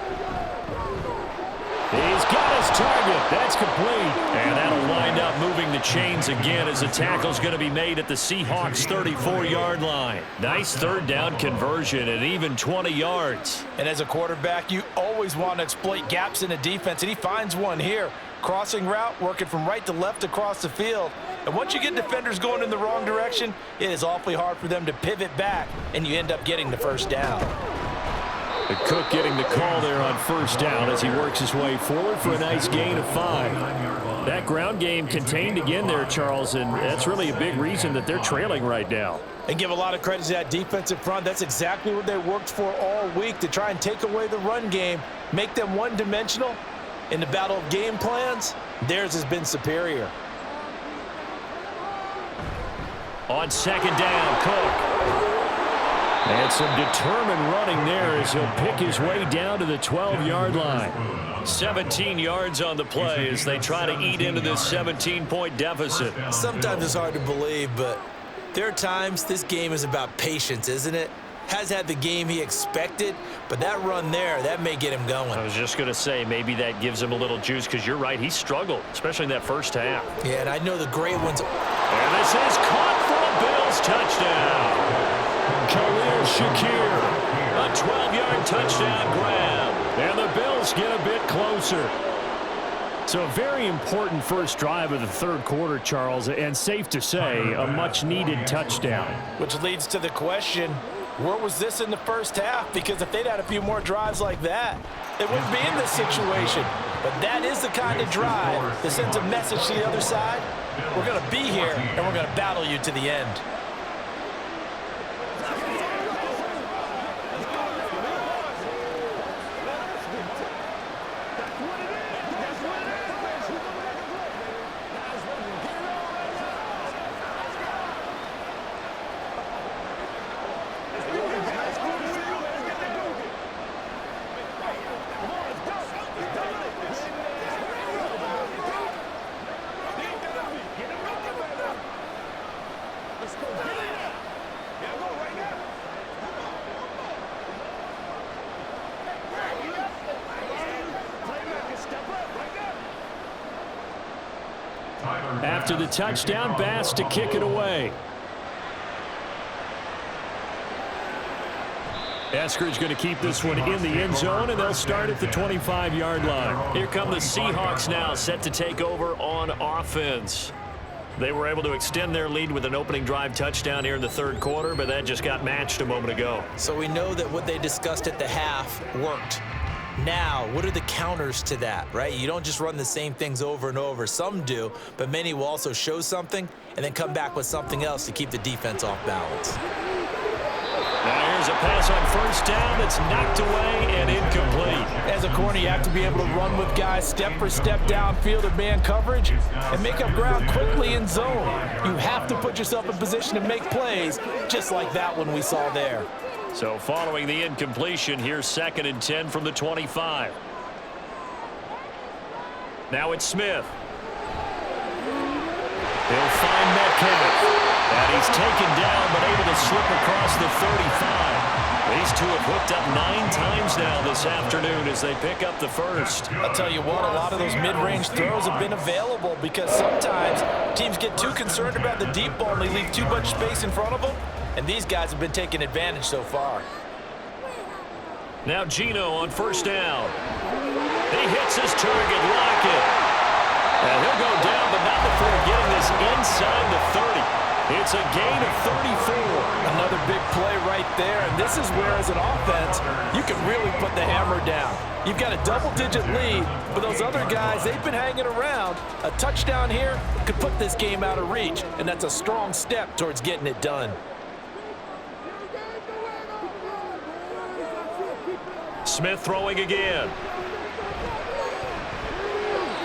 He's got his target. That's complete. And that'll wind up moving the chains again as the tackle's going to be made at the Seahawks 34-yard line. Nice 3rd down conversion at even 20 yards. And as a quarterback, you always want to exploit gaps in the defense, and he finds one here. Crossing route, working from right to left across the field. And once you get defenders going in the wrong direction, it is awfully hard for them to pivot back, and you end up getting the first down. The Cook getting the call there on 1st down as he works his way forward for a nice gain of 5. That ground game contained again there, Charles, and that's really a big reason that they're trailing right now. And give a lot of credit to that defensive front. That's exactly what they worked for all week, to try and take away the run game, make them one-dimensional. In the battle of game plans, theirs has been superior. On 2nd down, Cook. And some determined running there as he'll pick his way down to the 12-yard line. 17 yards on the play as they try to eat into this 17-point deficit. Sometimes it's hard to believe, but there are times this game is about patience, isn't it? Has had the game he expected, but that run there, that may get him going. I was just going to say, maybe that gives him a little juice, because you're right, he struggled, especially in that first half. Yeah, and I know the great ones. And this is caught for a Bills touchdown. Khalil Shakir, a 12-yard touchdown grab. And the Bills get a bit closer. So a very important first drive of the third quarter, Charles, and safe to say, a much-needed touchdown. Which leads to the question, where was this in the first half? Because if they'd had a few more drives like that, they wouldn't be in this situation. But that is the kind of drive that sends a message to the other side. We're going to be here, and we're going to battle you to the end. After the touchdown, Bass to kick it away. Eskridge going to keep this one in the end zone, and they'll start at the 25-yard line. Here come the Seahawks now, set to take over on offense. They were able to extend their lead with an opening drive touchdown here in the third quarter, but that just got matched a moment ago. So we know that what they discussed at the half worked. Now, what are the counters to that, right? You don't just run the same things over and over. Some do, but many will also show something and then come back with something else to keep the defense off balance. Now here's a pass on first down that's knocked away and incomplete. As a corner, you have to be able to run with guys step for step downfield or man coverage and make up ground quickly in zone. You have to put yourself in position to make plays, just like that one we saw there. So following the incompletion, here's 2nd and 10 from the 25. Now it's Smith. He'll find Metcalf. And he's taken down, but able to slip across the 35. These two have hooked up 9 times now this afternoon as they pick up the first. I'll tell you what, a lot of those mid-range throws have been available because sometimes teams get too concerned about the deep ball and they leave too much space in front of them. And these guys have been taking advantage so far. Now Geno on first down. He hits his target, Lockett. And he'll go down, but not before getting this inside the 30. It's a gain of 34. Another big play right there. And this is where, as an offense, you can really put the hammer down. You've got a double-digit lead, but those other guys, they've been hanging around. A touchdown here could put this game out of reach, and that's a strong step towards getting it done. Smith throwing again.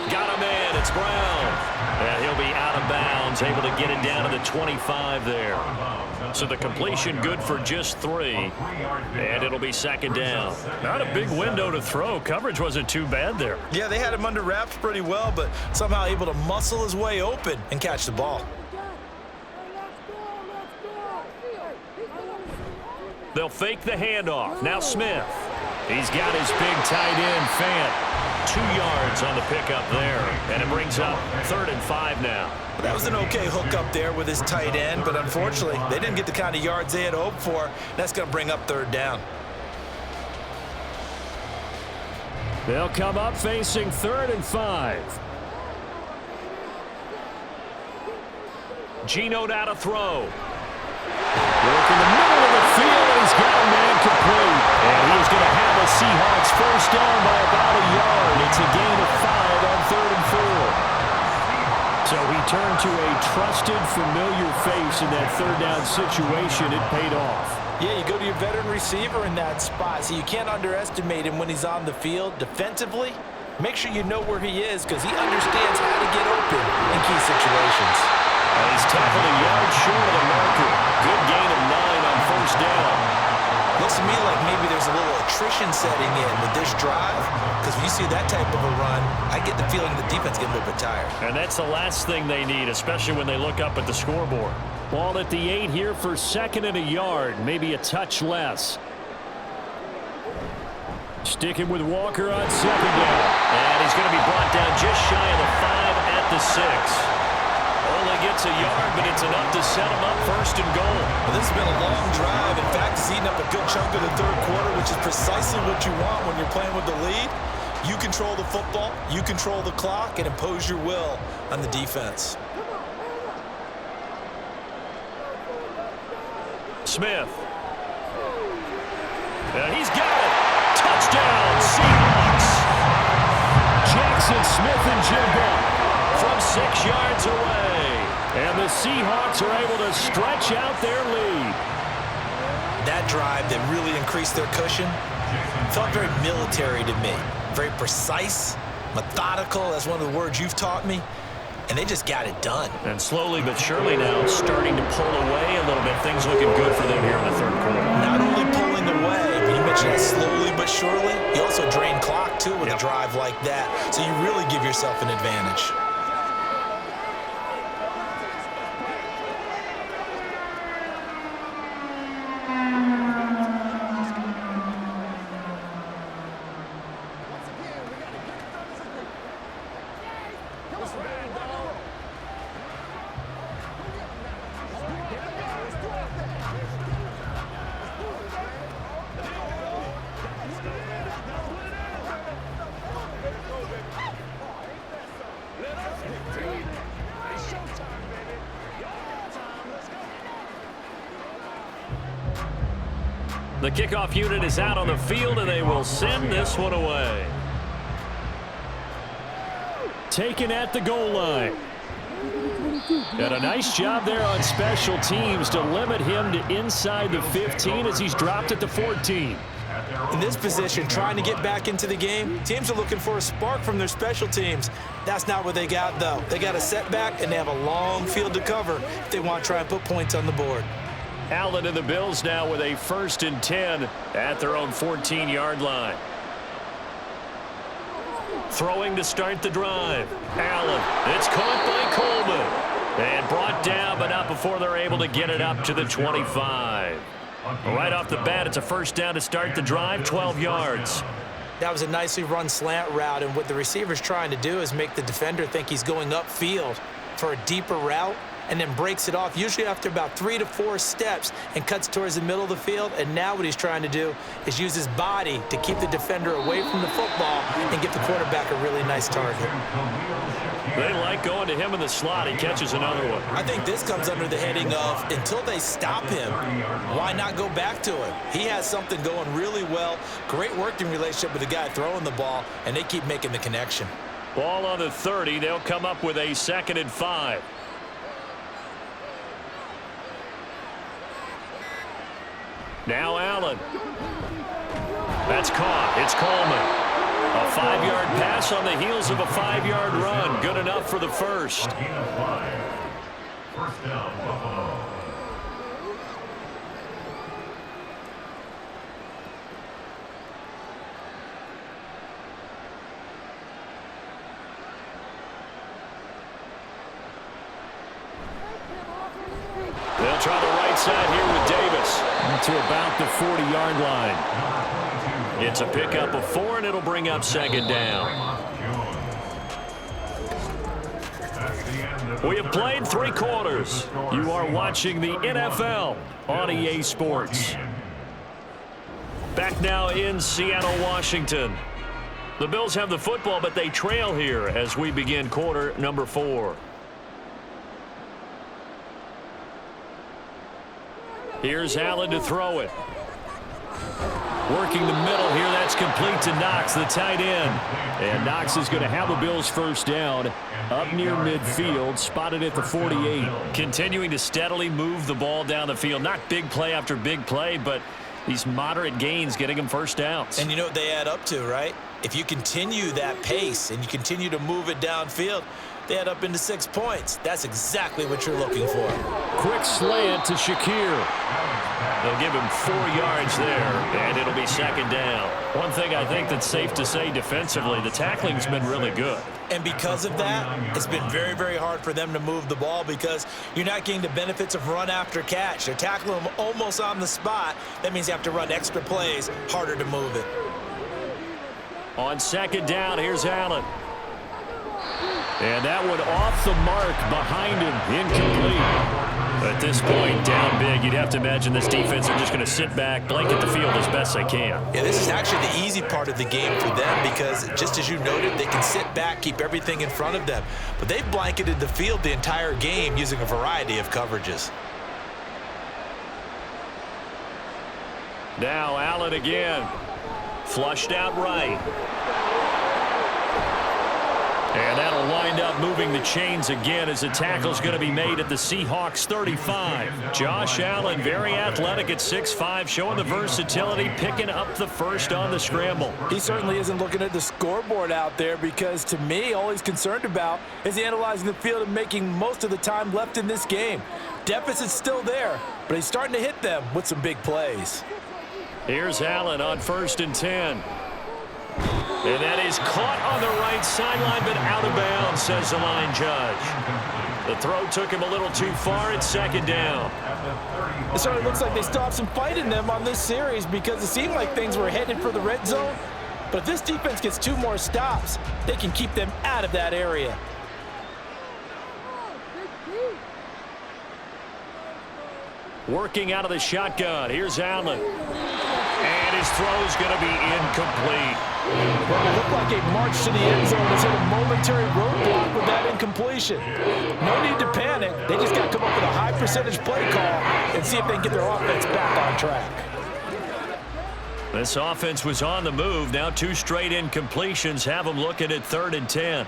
Got a man. It's Brown. And he'll be out of bounds, able to get it down to the 25 there. So the completion good for just 3. And it'll be 2nd down. Not a big window to throw. Coverage wasn't too bad there. Yeah, they had him under wraps pretty well, but somehow able to muscle his way open and catch the ball. They'll fake the handoff. Now Smith. He's got his big tight end, Fant. 2 yards on the pickup there. And it brings up 3rd and 5 now. That was an okay hook up there with his tight end, but unfortunately, they didn't get the kind of yards they had hoped for. That's going to bring up 3rd down. They'll come up facing 3rd and 5. Geno now to throw. Work in the middle of the field, and he's got a man complete. And he is going to have a Seahawks first down by about a yard. It's a gain of 5 on 3rd and 4. So he turned to a trusted, familiar face in that 3rd down situation. It paid off. Yeah, you go to your veteran receiver in that spot, so you can't underestimate him when he's on the field defensively. Make sure you know where he is because he understands how to get open in key situations. And he's tackled a yard short of the marker. Good gain of 9 on first down. Looks to me like maybe there's a little attrition setting in with this drive because when you see that type of a run, I get the feeling the defense gets a little bit tired. And that's the last thing they need, especially when they look up at the scoreboard. Ball at the 8 here for 2nd and a yard, maybe a touch less. Sticking with Walker on 2nd down. And he's going to be brought down just shy of the 5 at the 6. Only gets a yard, but it's enough to set him up 1st and goal. Well, this has been a long drive. In fact, it's eaten up a good chunk of the 3rd quarter, which is precisely what you want when you're playing with the lead. You control the football, you control the clock, and impose your will on the defense. Smith. And he's got it. Touchdown, Seahawks. Jackson Smith and Jigba from 6 yards away. And the Seahawks are able to stretch out their lead. That drive that really increased their cushion felt very military to me. Very precise, methodical. That's one of the words you've taught me. And they just got it done. And slowly but surely now starting to pull away a little bit. Things looking good for them here in the third quarter. Not only pulling away, but you mentioned that slowly but surely. You also drain clock, too, with a drive like that. So you really give yourself an advantage. The kickoff unit is out on the field, and they will send this one away. Taken at the goal line. And a nice job there on special teams to limit him to inside the 15 as he's dropped at the 14. In this position, trying to get back into the game, teams are looking for a spark from their special teams. That's not what they got, though. They got a setback, and they have a long field to cover if they want to try and put points on the board. Allen and the Bills now with a 1st and 10 at their own 14-yard line. Throwing to start the drive. Allen, it's caught by Coleman. And brought down, but not before they're able to get it up to the 25. Right off the bat, it's a first down to start the drive, 12 yards. That was a nicely run slant route, and what the receiver's trying to do is make the defender think he's going upfield for a deeper route, and then breaks it off, usually after about 3 to 4 steps, and cuts towards the middle of the field. And now what he's trying to do is use his body to keep the defender away from the football and give the quarterback a really nice target. They like going to him in the slot. He catches another one. I think this comes under the heading of, until they stop him, why not go back to him? He has something going really well, great working relationship with the guy throwing the ball, and they keep making the connection. Ball on the 30. They'll come up with a 2nd and 5. Now Allen. That's caught. It's Coleman. A 5-yard pass on the heels of a 5-yard run. Good enough for the first. First down, Buffalo. They'll try the right side here with Davis. To about the 40-yard line. It's a pickup of 4, and it'll bring up 2nd down. We have played 3 quarters. You are watching the NFL on EA Sports. Back now in Seattle, Washington. The Bills have the football, but they trail here as we begin quarter number 4. Here's Allen to throw it. Working the middle here. That's complete to Knox, the tight end. And Knox is going to have the Bills' first down up near midfield, spotted at the 48. Continuing to steadily move the ball down the field. Not big play after big play, but these moderate gains getting them first downs. And you know what they add up to, right? If you continue that pace and you continue to move it downfield, they add up into 6 points. That's exactly what you're looking for. Quick slant to Shakir. They'll give him 4 yards there, and it'll be 2nd down. One thing I think that's safe to say defensively, the tackling's been really good. And because of that, it's been very, very hard for them to move the ball because you're not getting the benefits of run after catch. They're tackling them almost on the spot. That means you have to run extra plays, harder to move it. On 2nd down, here's Allen. And that one off the mark behind him, incomplete. At this point, down big, you'd have to imagine this defense are just going to sit back, blanket the field as best they can. Yeah, this is actually the easy part of the game for them because, just as you noted, they can sit back, keep everything in front of them. But they've blanketed the field the entire game using a variety of coverages. Now Allen again. Flushed out right. And that'll wind up moving the chains again as the tackle's going to be made at the Seahawks 35. Josh Allen, very athletic at 6'5", showing the versatility, picking up the first on the scramble. He certainly isn't looking at the scoreboard out there because, to me, all he's concerned about is analyzing the field and making most of the time left in this game. Deficit's still there, but he's starting to hit them with some big plays. Here's Allen on 1st and 10. And that is caught on the right sideline, but out of bounds, says the line judge. The throw took him a little too far. It's 2nd down. It certainly looks like they still have some fight in them on this series because it seemed like things were headed for the red zone. But if this defense gets 2 more stops, they can keep them out of that area. Working out of the shotgun. Here's Allen. And his throw's going to be incomplete. Well, it looked like a march to the end zone has hit a momentary roadblock with that incompletion. No need to panic. They just got to come up with a high percentage play call and see if they can get their offense back on track. This offense was on the move. Now 2 straight incompletions have them looking at 3rd and 10.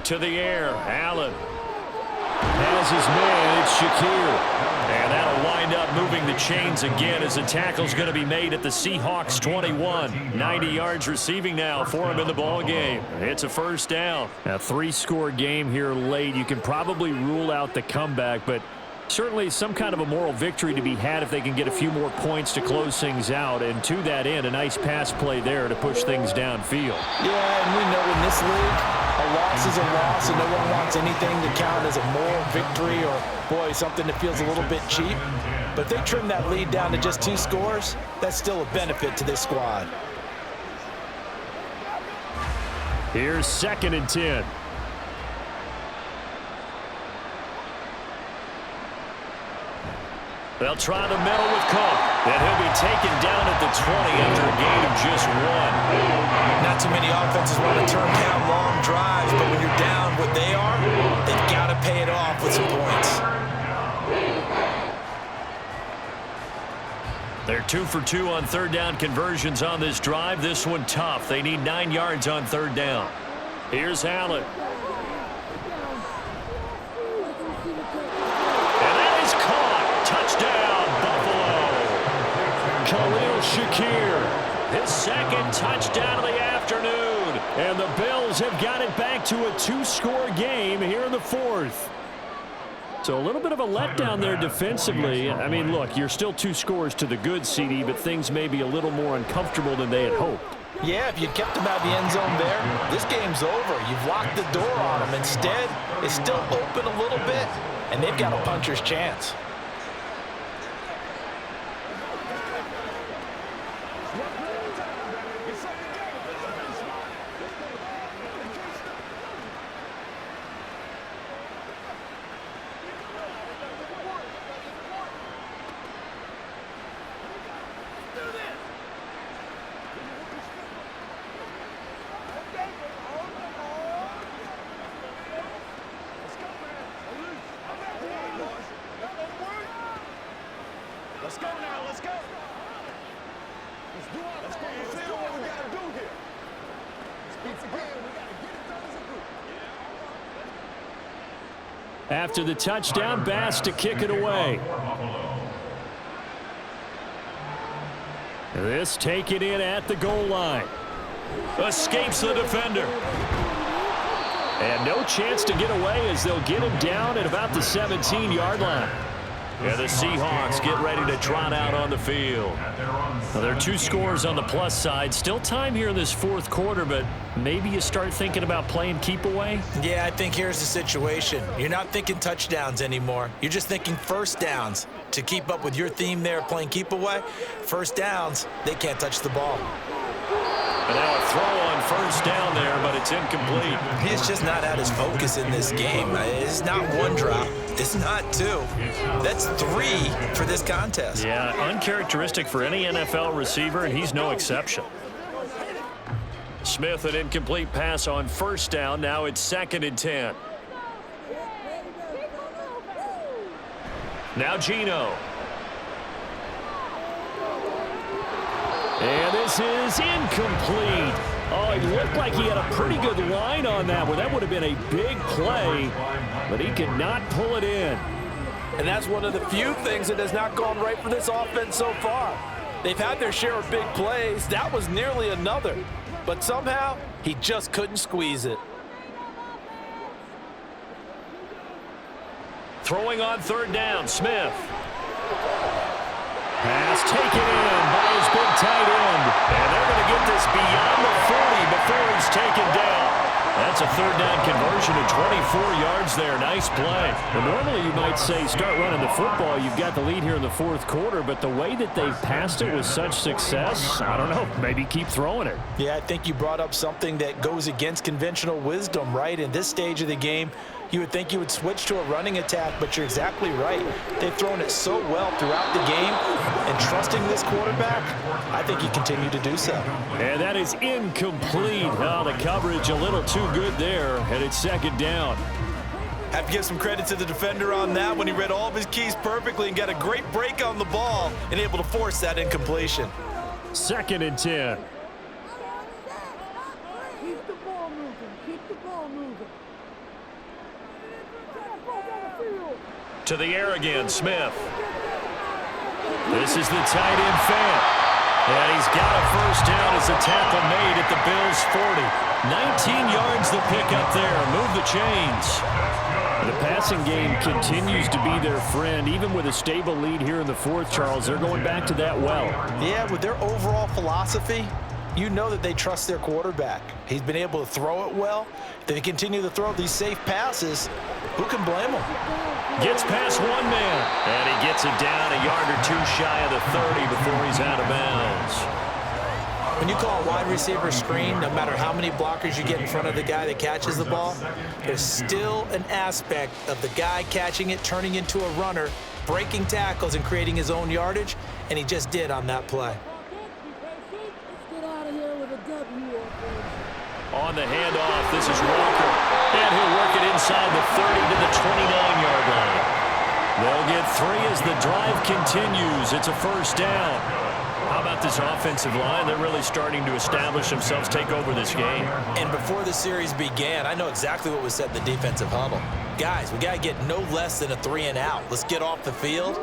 To the air, Allen. Has his man, it's Shakir. And that'll wind up moving the chains again as the tackle's going to be made at the Seahawks 21. 90 yards receiving now for him in the ball game. It's a 1st down. A 3-score game here late. You can probably rule out the comeback, but certainly some kind of a moral victory to be had if they can get a few more points to close things out. And to that end, a nice pass play there to push things downfield. Yeah, and we know in this league, a loss is a loss, and no one wants anything to count as a moral victory or, boy, something that feels a little bit cheap. But if they trim that lead down to just 2 scores, that's still a benefit to this squad. Here's 2nd and 10. They'll try the middle with Cook. And he'll be taken down at the 20 after a gain of just 1. Not too many offenses want to turn down long drives, but when you're down what they are, they've got to pay it off with some points. They're 2 for 2 on 3rd down conversions on this drive. This one tough. They need 9 yards on 3rd down. Here's Allen. Shakir, his 2nd touchdown of the afternoon. And the Bills have got it back to a 2-score game here in the 4th. So a little bit of a letdown there defensively. I mean, look, you're still 2 scores to the good, CD, but things may be a little more uncomfortable than they had hoped. Yeah, if you kept them out of the end zone there, this game's over. You've locked the door on them. Instead, it's still open a little bit, and they've got a puncher's chance. Let's go now, let's go. Let's do it. Let's go. Let's do what we gotta do here. Let's again. We gotta get it done as a group. After the touchdown, Bass to kick it away. This taken in at the goal line. Escapes the defender. And no chance to get away as they'll get him down at about the 17-yard line. Yeah, the Seahawks get ready to trot out on the field. Well, there are 2 scores on the plus side. Still time here in this 4th quarter, but maybe you start thinking about playing keep away? Yeah, I think here's the situation. You're not thinking touchdowns anymore. You're just thinking 1st downs. To keep up with your theme there, playing keep away, 1st downs, they can't touch the ball. And now a throw on 1st down there, but it's incomplete. He's just not at his focus in this game. It's not one drop. It's not 2. That's 3 for this contest. Yeah, uncharacteristic for any NFL receiver, and he's no exception. Smith, an incomplete pass on first down. Now it's 2nd and 10. Now Geno. And this is incomplete. Oh, it looked like he had a pretty good line on that one. That would have been a big play, but he could not pull it in. And that's one of the few things that has not gone right for this offense so far. They've had their share of big plays. That was nearly another. But somehow, he just couldn't squeeze it. Throwing on 3rd down, Smith. Pass taken in by his big tight end. And they're going to get this beyond the 40 before he's taken down. That's a 3rd down conversion of 24 yards there. Nice play. Well, normally you might say start running the football. You've got the lead here in the 4th quarter, but the way that they've passed it with such success, I don't know, maybe keep throwing it. Yeah, I think you brought up something that goes against conventional wisdom, right? In this stage of the game, you would think you would switch to a running attack, but you're exactly right. They've thrown it so well throughout the game, and trusting this quarterback, I think you continue to do so. And that is incomplete. Oh, the coverage a little too good there, and it's 2nd down. Have to give some credit to the defender on that when he read all of his keys perfectly and got a great break on the ball and able to force that incompletion. 2nd and 10. Keep the ball moving. Keep the ball moving. To the air again, Smith. This is the tight end fan. And he's got a 1st down as the tackle made at the Bills' 40. 19 yards the pickup there. Move the chains. The passing game continues to be their friend. Even with a stable lead here in the 4th, Charles, they're going back to that well. Yeah, with their overall philosophy, you know that they trust their quarterback. He's been able to throw it well. If they continue to throw these safe passes, who can blame them? Gets past one man, and he gets it down a yard or 2 shy of the 30 before he's out of bounds. When you call a wide receiver screen, no matter how many blockers you get in front of the guy that catches the ball, there's still an aspect of the guy catching it, turning into a runner, breaking tackles and creating his own yardage, and he just did on that play. On the handoff, this is Walker. And he'll work it inside the 30 to the 29-yard line. They'll get 3 as the drive continues. It's a 1st down. How about this offensive line? They're really starting to establish themselves, take over this game. And before the series began, I know exactly what was said in the defensive huddle. Guys, we got to get no less than a 3 and out. Let's get off the field.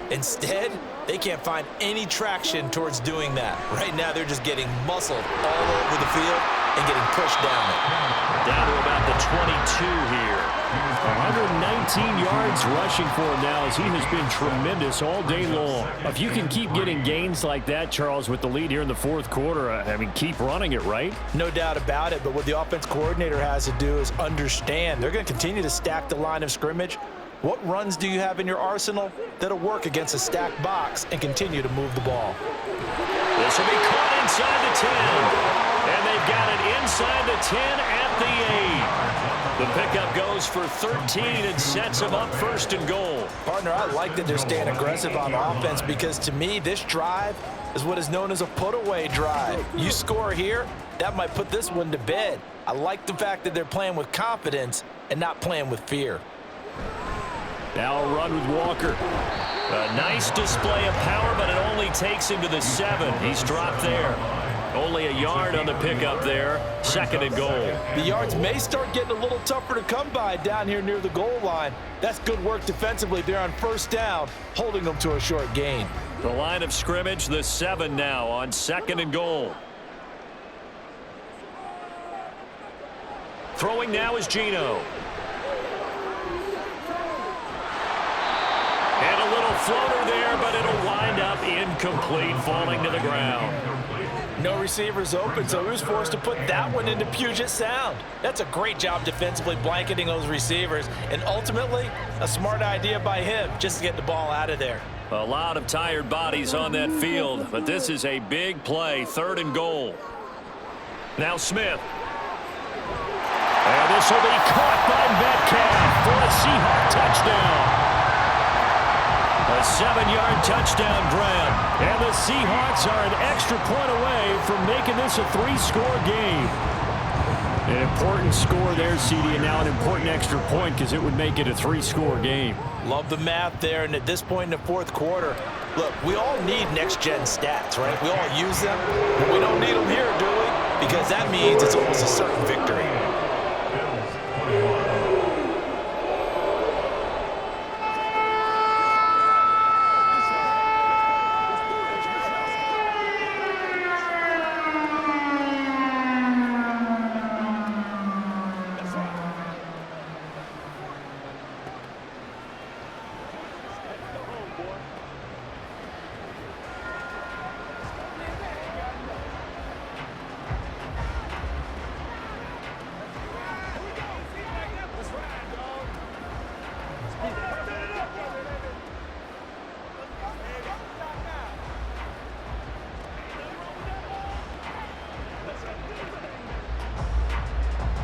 Instead, they can't find any traction towards doing that. Right now, they're just getting muscled all over the field and getting pushed down it. Down to about the 22 here. 119 yards rushing for him now as he has been tremendous all day long. If you can keep getting gains like that, Charles, with the lead here in the 4th quarter, I mean, keep running it, right? No doubt about it, but what the offense coordinator has to do is understand they're going to continue to stack the line of scrimmage. What runs do you have in your arsenal that'll work against a stacked box and continue to move the ball? This will be caught inside the 10. And they've got it inside the 10 at the 8. The pickup goes for 13 and sets them up 1st and goal. Partner, I like that they're staying aggressive on offense because to me, this drive is what is known as a put-away drive. You score here, that might put this one to bed. I like the fact that they're playing with confidence and not playing with fear. Now a run with Walker. A nice display of power, but it only takes him to the 7. He's dropped there. Only a yard on the pickup there. 2nd and goal. The yards may start getting a little tougher to come by down here near the goal line. That's good work defensively there on 1st down, holding them to a short gain. The line of scrimmage, the 7 now on 2nd and goal. Throwing now is Geno. And a little floater there, but it'll wind up incomplete, falling to the ground. No receivers open, so he was forced to put that one into Puget Sound. That's a great job defensively blanketing those receivers, and ultimately, a smart idea by him just to get the ball out of there. A lot of tired bodies on that field, but this is a big play, 3rd and goal. Now Smith. And this will be caught by Metcalf for a Seahawks touchdown. A 7-yard touchdown grab. And the Seahawks are an extra point away from making this a 3-score game. An important score there, CD, and now an important extra point because it would make it a 3-score game. Love the math there, and at this point in the fourth quarter, look, we all need next-gen stats, right? We all use them, but we don't need them here, do we? Because that means it's almost a certain victory.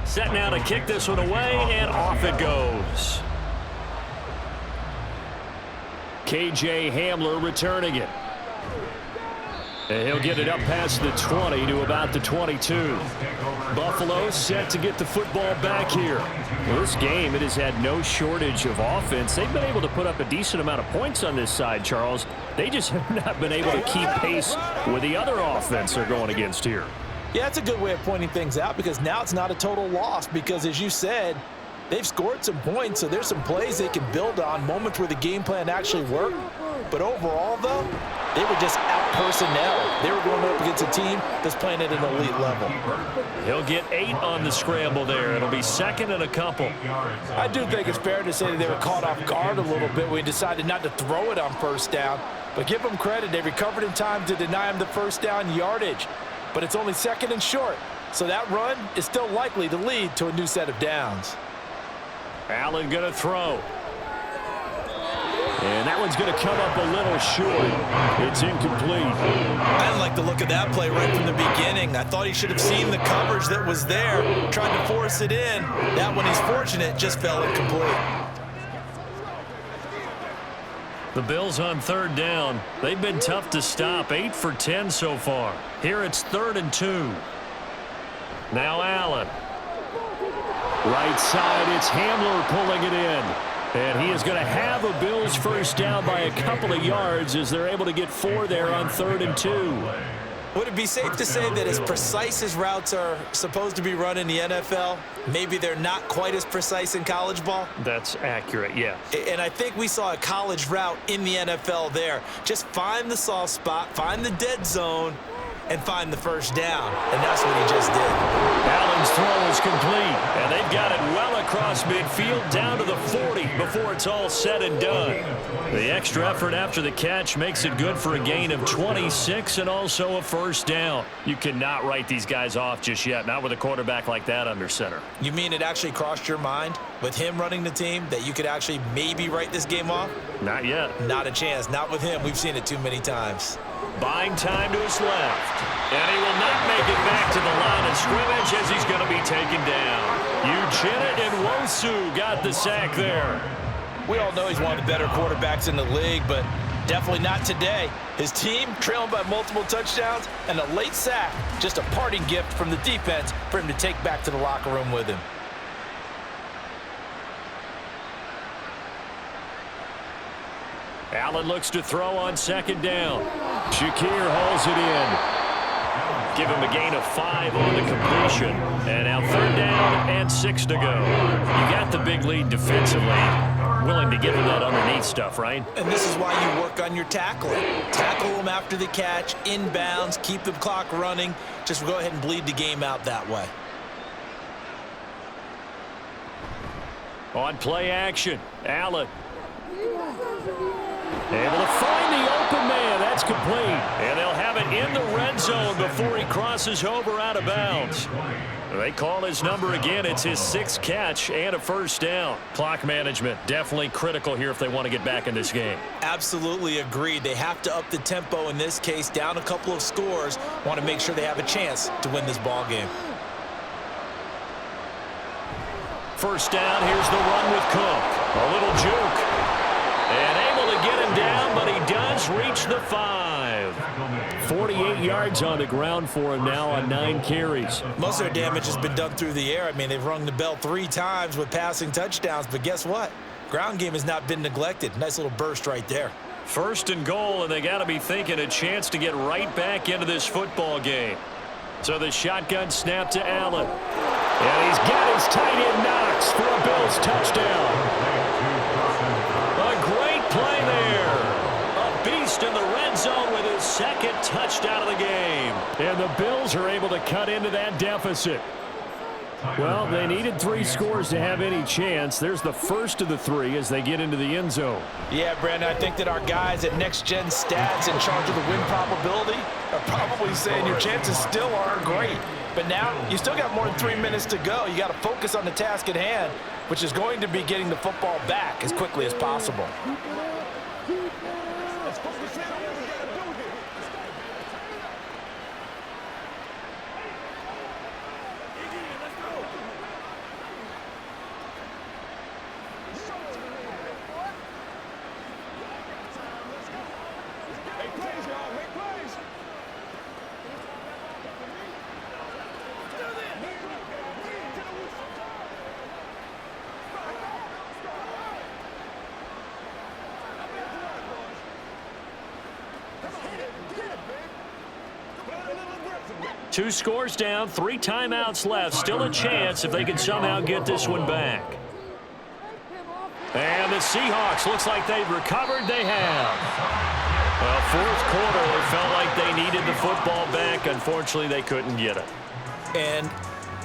Set now to kick this one away, and off it goes. KJ Hamler returning it. And he'll get it up past the 20 to about the 22. Buffalo set to get the football back here. Well, this game, it has had no shortage of offense. They've been able to put up a decent amount of points on this side, Charles. They just have not been able to keep pace with the other offense they're going against here. Yeah, that's a good way of pointing things out because now it's not a total loss because, as you said, they've scored some points, so there's some plays they can build on, moments where the game plan actually worked. But overall, though, they were just out-personnel. They were going up against a team that's playing at an elite level. He'll get 8 on the scramble there. It'll be second and a couple. I do think it's fair to say that they were caught off guard a little bit when we decided not to throw it on first down. But give them credit. They recovered in time to deny them the first down yardage. But it's only second and short, so that run is still likely to lead to a new set of downs. Allen going to throw. And that one's going to come up a little short. It's incomplete. I didn't like the look of that play right from the beginning. I thought he should have seen the coverage that was there, trying to force it in. That one, he's fortunate, just fell incomplete. The Bills on third down. They've been tough to stop. 8 for 10 so far. Here it's 3rd and 2. Now Allen. Right side, it's Hamler pulling it in. And he is going to have a Bills first down by a couple of yards as they're able to get 4 there on 3rd and 2. Would it be safe to say that as precise as routes are supposed to be run in the NFL, maybe they're not quite as precise in college ball? That's accurate, yeah. And I think we saw a college route in the NFL there. Just find the soft spot, find the dead zone, and find the first down. And that's what he just did. Allen's throw is complete, and they've got it well across midfield down to the 40 before it's all said and done. The extra effort after the catch makes it good for a gain of 26 and also a first down. You cannot write these guys off just yet, not with a quarterback like that under center. You mean it actually crossed your mind with him running the team that you could actually maybe write this game off? Not yet. Not a chance. Not with him. We've seen it too many times. Buying time to his left. And he will not make it back to the line of scrimmage as he's going to be taken down. Uchenna and Nwosu got the sack there. We all know he's one of the better quarterbacks in the league, but definitely not today. His team trailing by multiple touchdowns and a late sack, just a parting gift from the defense for him to take back to the locker room with him. Allen looks to throw on second down. Shakir hauls it in. Give him a gain of 5 on the completion. And now 3rd down and 6 to go. You got the big lead defensively. Willing to give him that underneath stuff, right? And this is why you work on your tackling. Tackle him after the catch, inbounds, keep the clock running. Just go ahead and bleed the game out that way. On play action, Allen. Able to find the open man. That's complete. And they'll have it in the red zone before he crosses over out of bounds. They call his number again. It's his 6th catch and a first down. Clock management definitely critical here if they want to get back in this game. Absolutely agreed. They have to up the tempo in this case, down a couple of scores. Want to make sure they have a chance to win this ball game. first down. Here's the run with Cook. A little juke. And able to get him down, but he does reach the 5. 48 yards on the ground for him now on 9 carries. Most of their damage has been done through the air. I mean, they've rung the bell 3 times with passing touchdowns, but guess what? Ground game has not been neglected. Nice little burst right there. First and goal, and they got to be thinking a chance to get right back into this football game. So the shotgun snap to Allen. And he's got his tight end Knox for a Bills touchdown. A great play there. A beast in the red zone with his second touchdown of the game. And the Bills are able to cut into that deficit. Well, they needed 3 scores to have any chance. There's the first of the 3 as they get into the end zone. Yeah, Brandon, I think that our guys at Next Gen Stats in charge of the win probability are probably saying your chances still aren't great. But now you still got more than 3 minutes to go. You got to focus on the task at hand, which is going to be getting the football back as quickly as possible. Two scores down, 3 timeouts left. Still a chance if they can somehow get this one back. And the Seahawks, looks like they've recovered. They have. Well, fourth quarter, they felt like they needed the football back. Unfortunately, they couldn't get it. And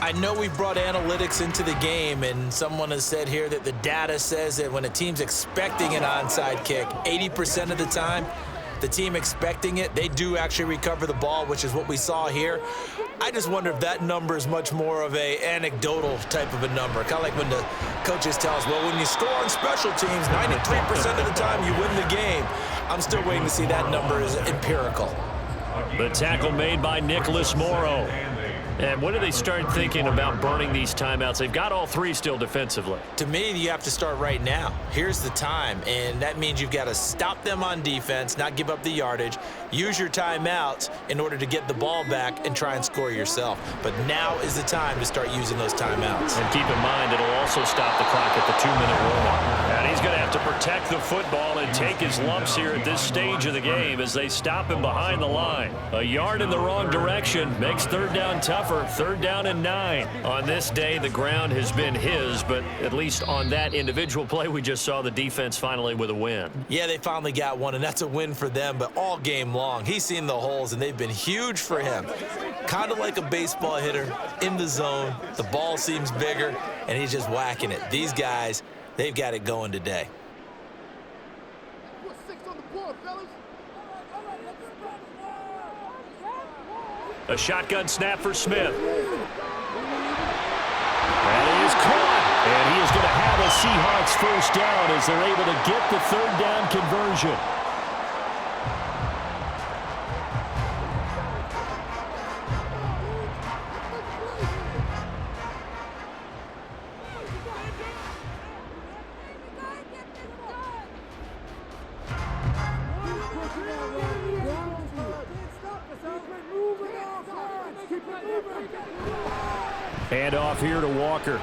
I know we brought analytics into the game, and someone has said here that the data says that when a team's expecting an onside kick, 80% of the time, the team expecting it, they do actually recover the ball, which is what we saw here. I just wonder if that number is much more of a anecdotal type of a number. Kind of like when the coaches tell us, well, when you score on special teams, 93% of the time you win the game. I'm still waiting to see that number is empirical. The tackle made by Nicholas Morrow. And when do they start thinking about burning these timeouts? They've got all 3 still defensively. To me, you have to start right now. Here's the time, and that means you've got to stop them on defense, not give up the yardage, use your timeouts in order to get the ball back and try and score yourself. But now is the time to start using those timeouts. And keep in mind, it'll also stop the clock at the 2-minute warning. And he's going to have to protect the football and take his lumps here at this stage of the game as they stop him behind the line. A yard in the wrong direction makes third down tough. 3rd down and 9. On this day, the ground has been his, but at least on that individual play, we just saw the defense finally with a win. Yeah, they finally got one, and that's a win for them, but all game long, he's seen the holes, and they've been huge for him. Kind of like a baseball hitter in the zone. The ball seems bigger, and he's just whacking it. These guys, they've got it going today. A shotgun snap for Smith. And he is caught. And he is going to have a Seahawks first down as they're able to get the 3rd down conversion. Hand off here to Walker.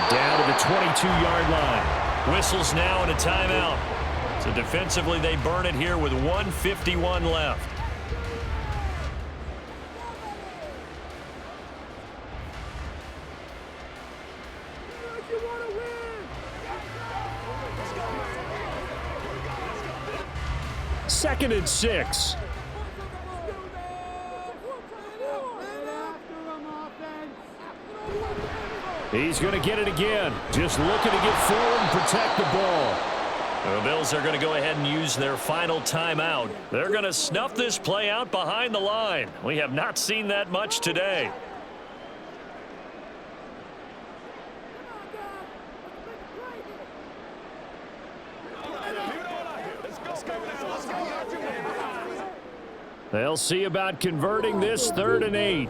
Down to the 22-yard line. Whistles now and a timeout. So defensively, they burn it here with 1:51 left. Second and 6. He's going to get it again. Just looking to get forward and protect the ball. The Bills are going to go ahead and use their final timeout. They're going to snuff this play out behind the line. We have not seen that much today. They'll see about converting this 3rd and 8.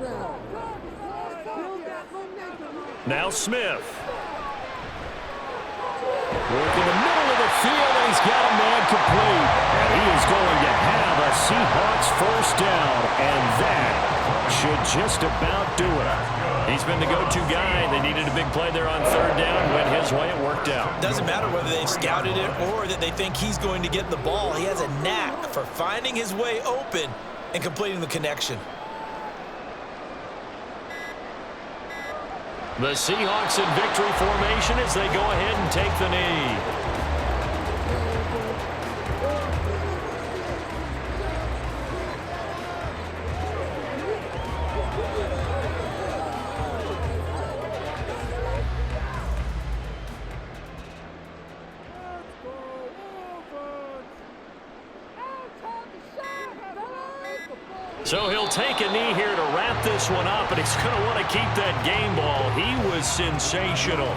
Now Smith. Working the middle of the field, and he's got a man complete. And he is going to have a Seahawks first down, and that should just about do it. He's been the go-to guy. They needed a big play there on third down. Went his way. It worked out. Doesn't matter whether they've scouted it or that they think he's going to get the ball. He has a knack for finding his way open and completing the connection. The Seahawks in victory formation as they go ahead and take the knee. So he'll take a knee here to wrap this one up, and he's going to want to keep that game ball. He was sensational.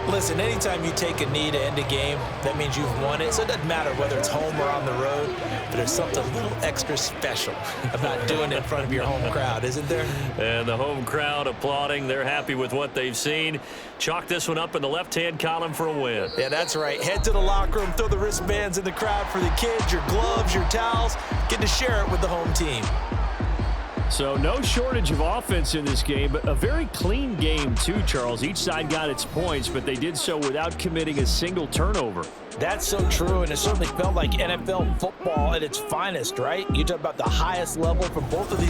Listen, anytime you take a knee to end a game, that means you've won it. So it doesn't matter whether it's home or on the road, but there's something a little extra special about doing it in front of your home crowd, isn't there? And the home crowd applauding. They're happy with what they've seen. Chalk this one up in the left-hand column for a win. Yeah, that's right. Head to the locker room, throw the wristbands in the crowd for the kids, your gloves, your towels. Get to share it with the home team. So no shortage of offense in this game, but a very clean game too, Charles. Each side got its points, but they did so without committing a single turnover. That's so true, and it certainly felt like NFL football at its finest, right? You talk about the highest level from both of these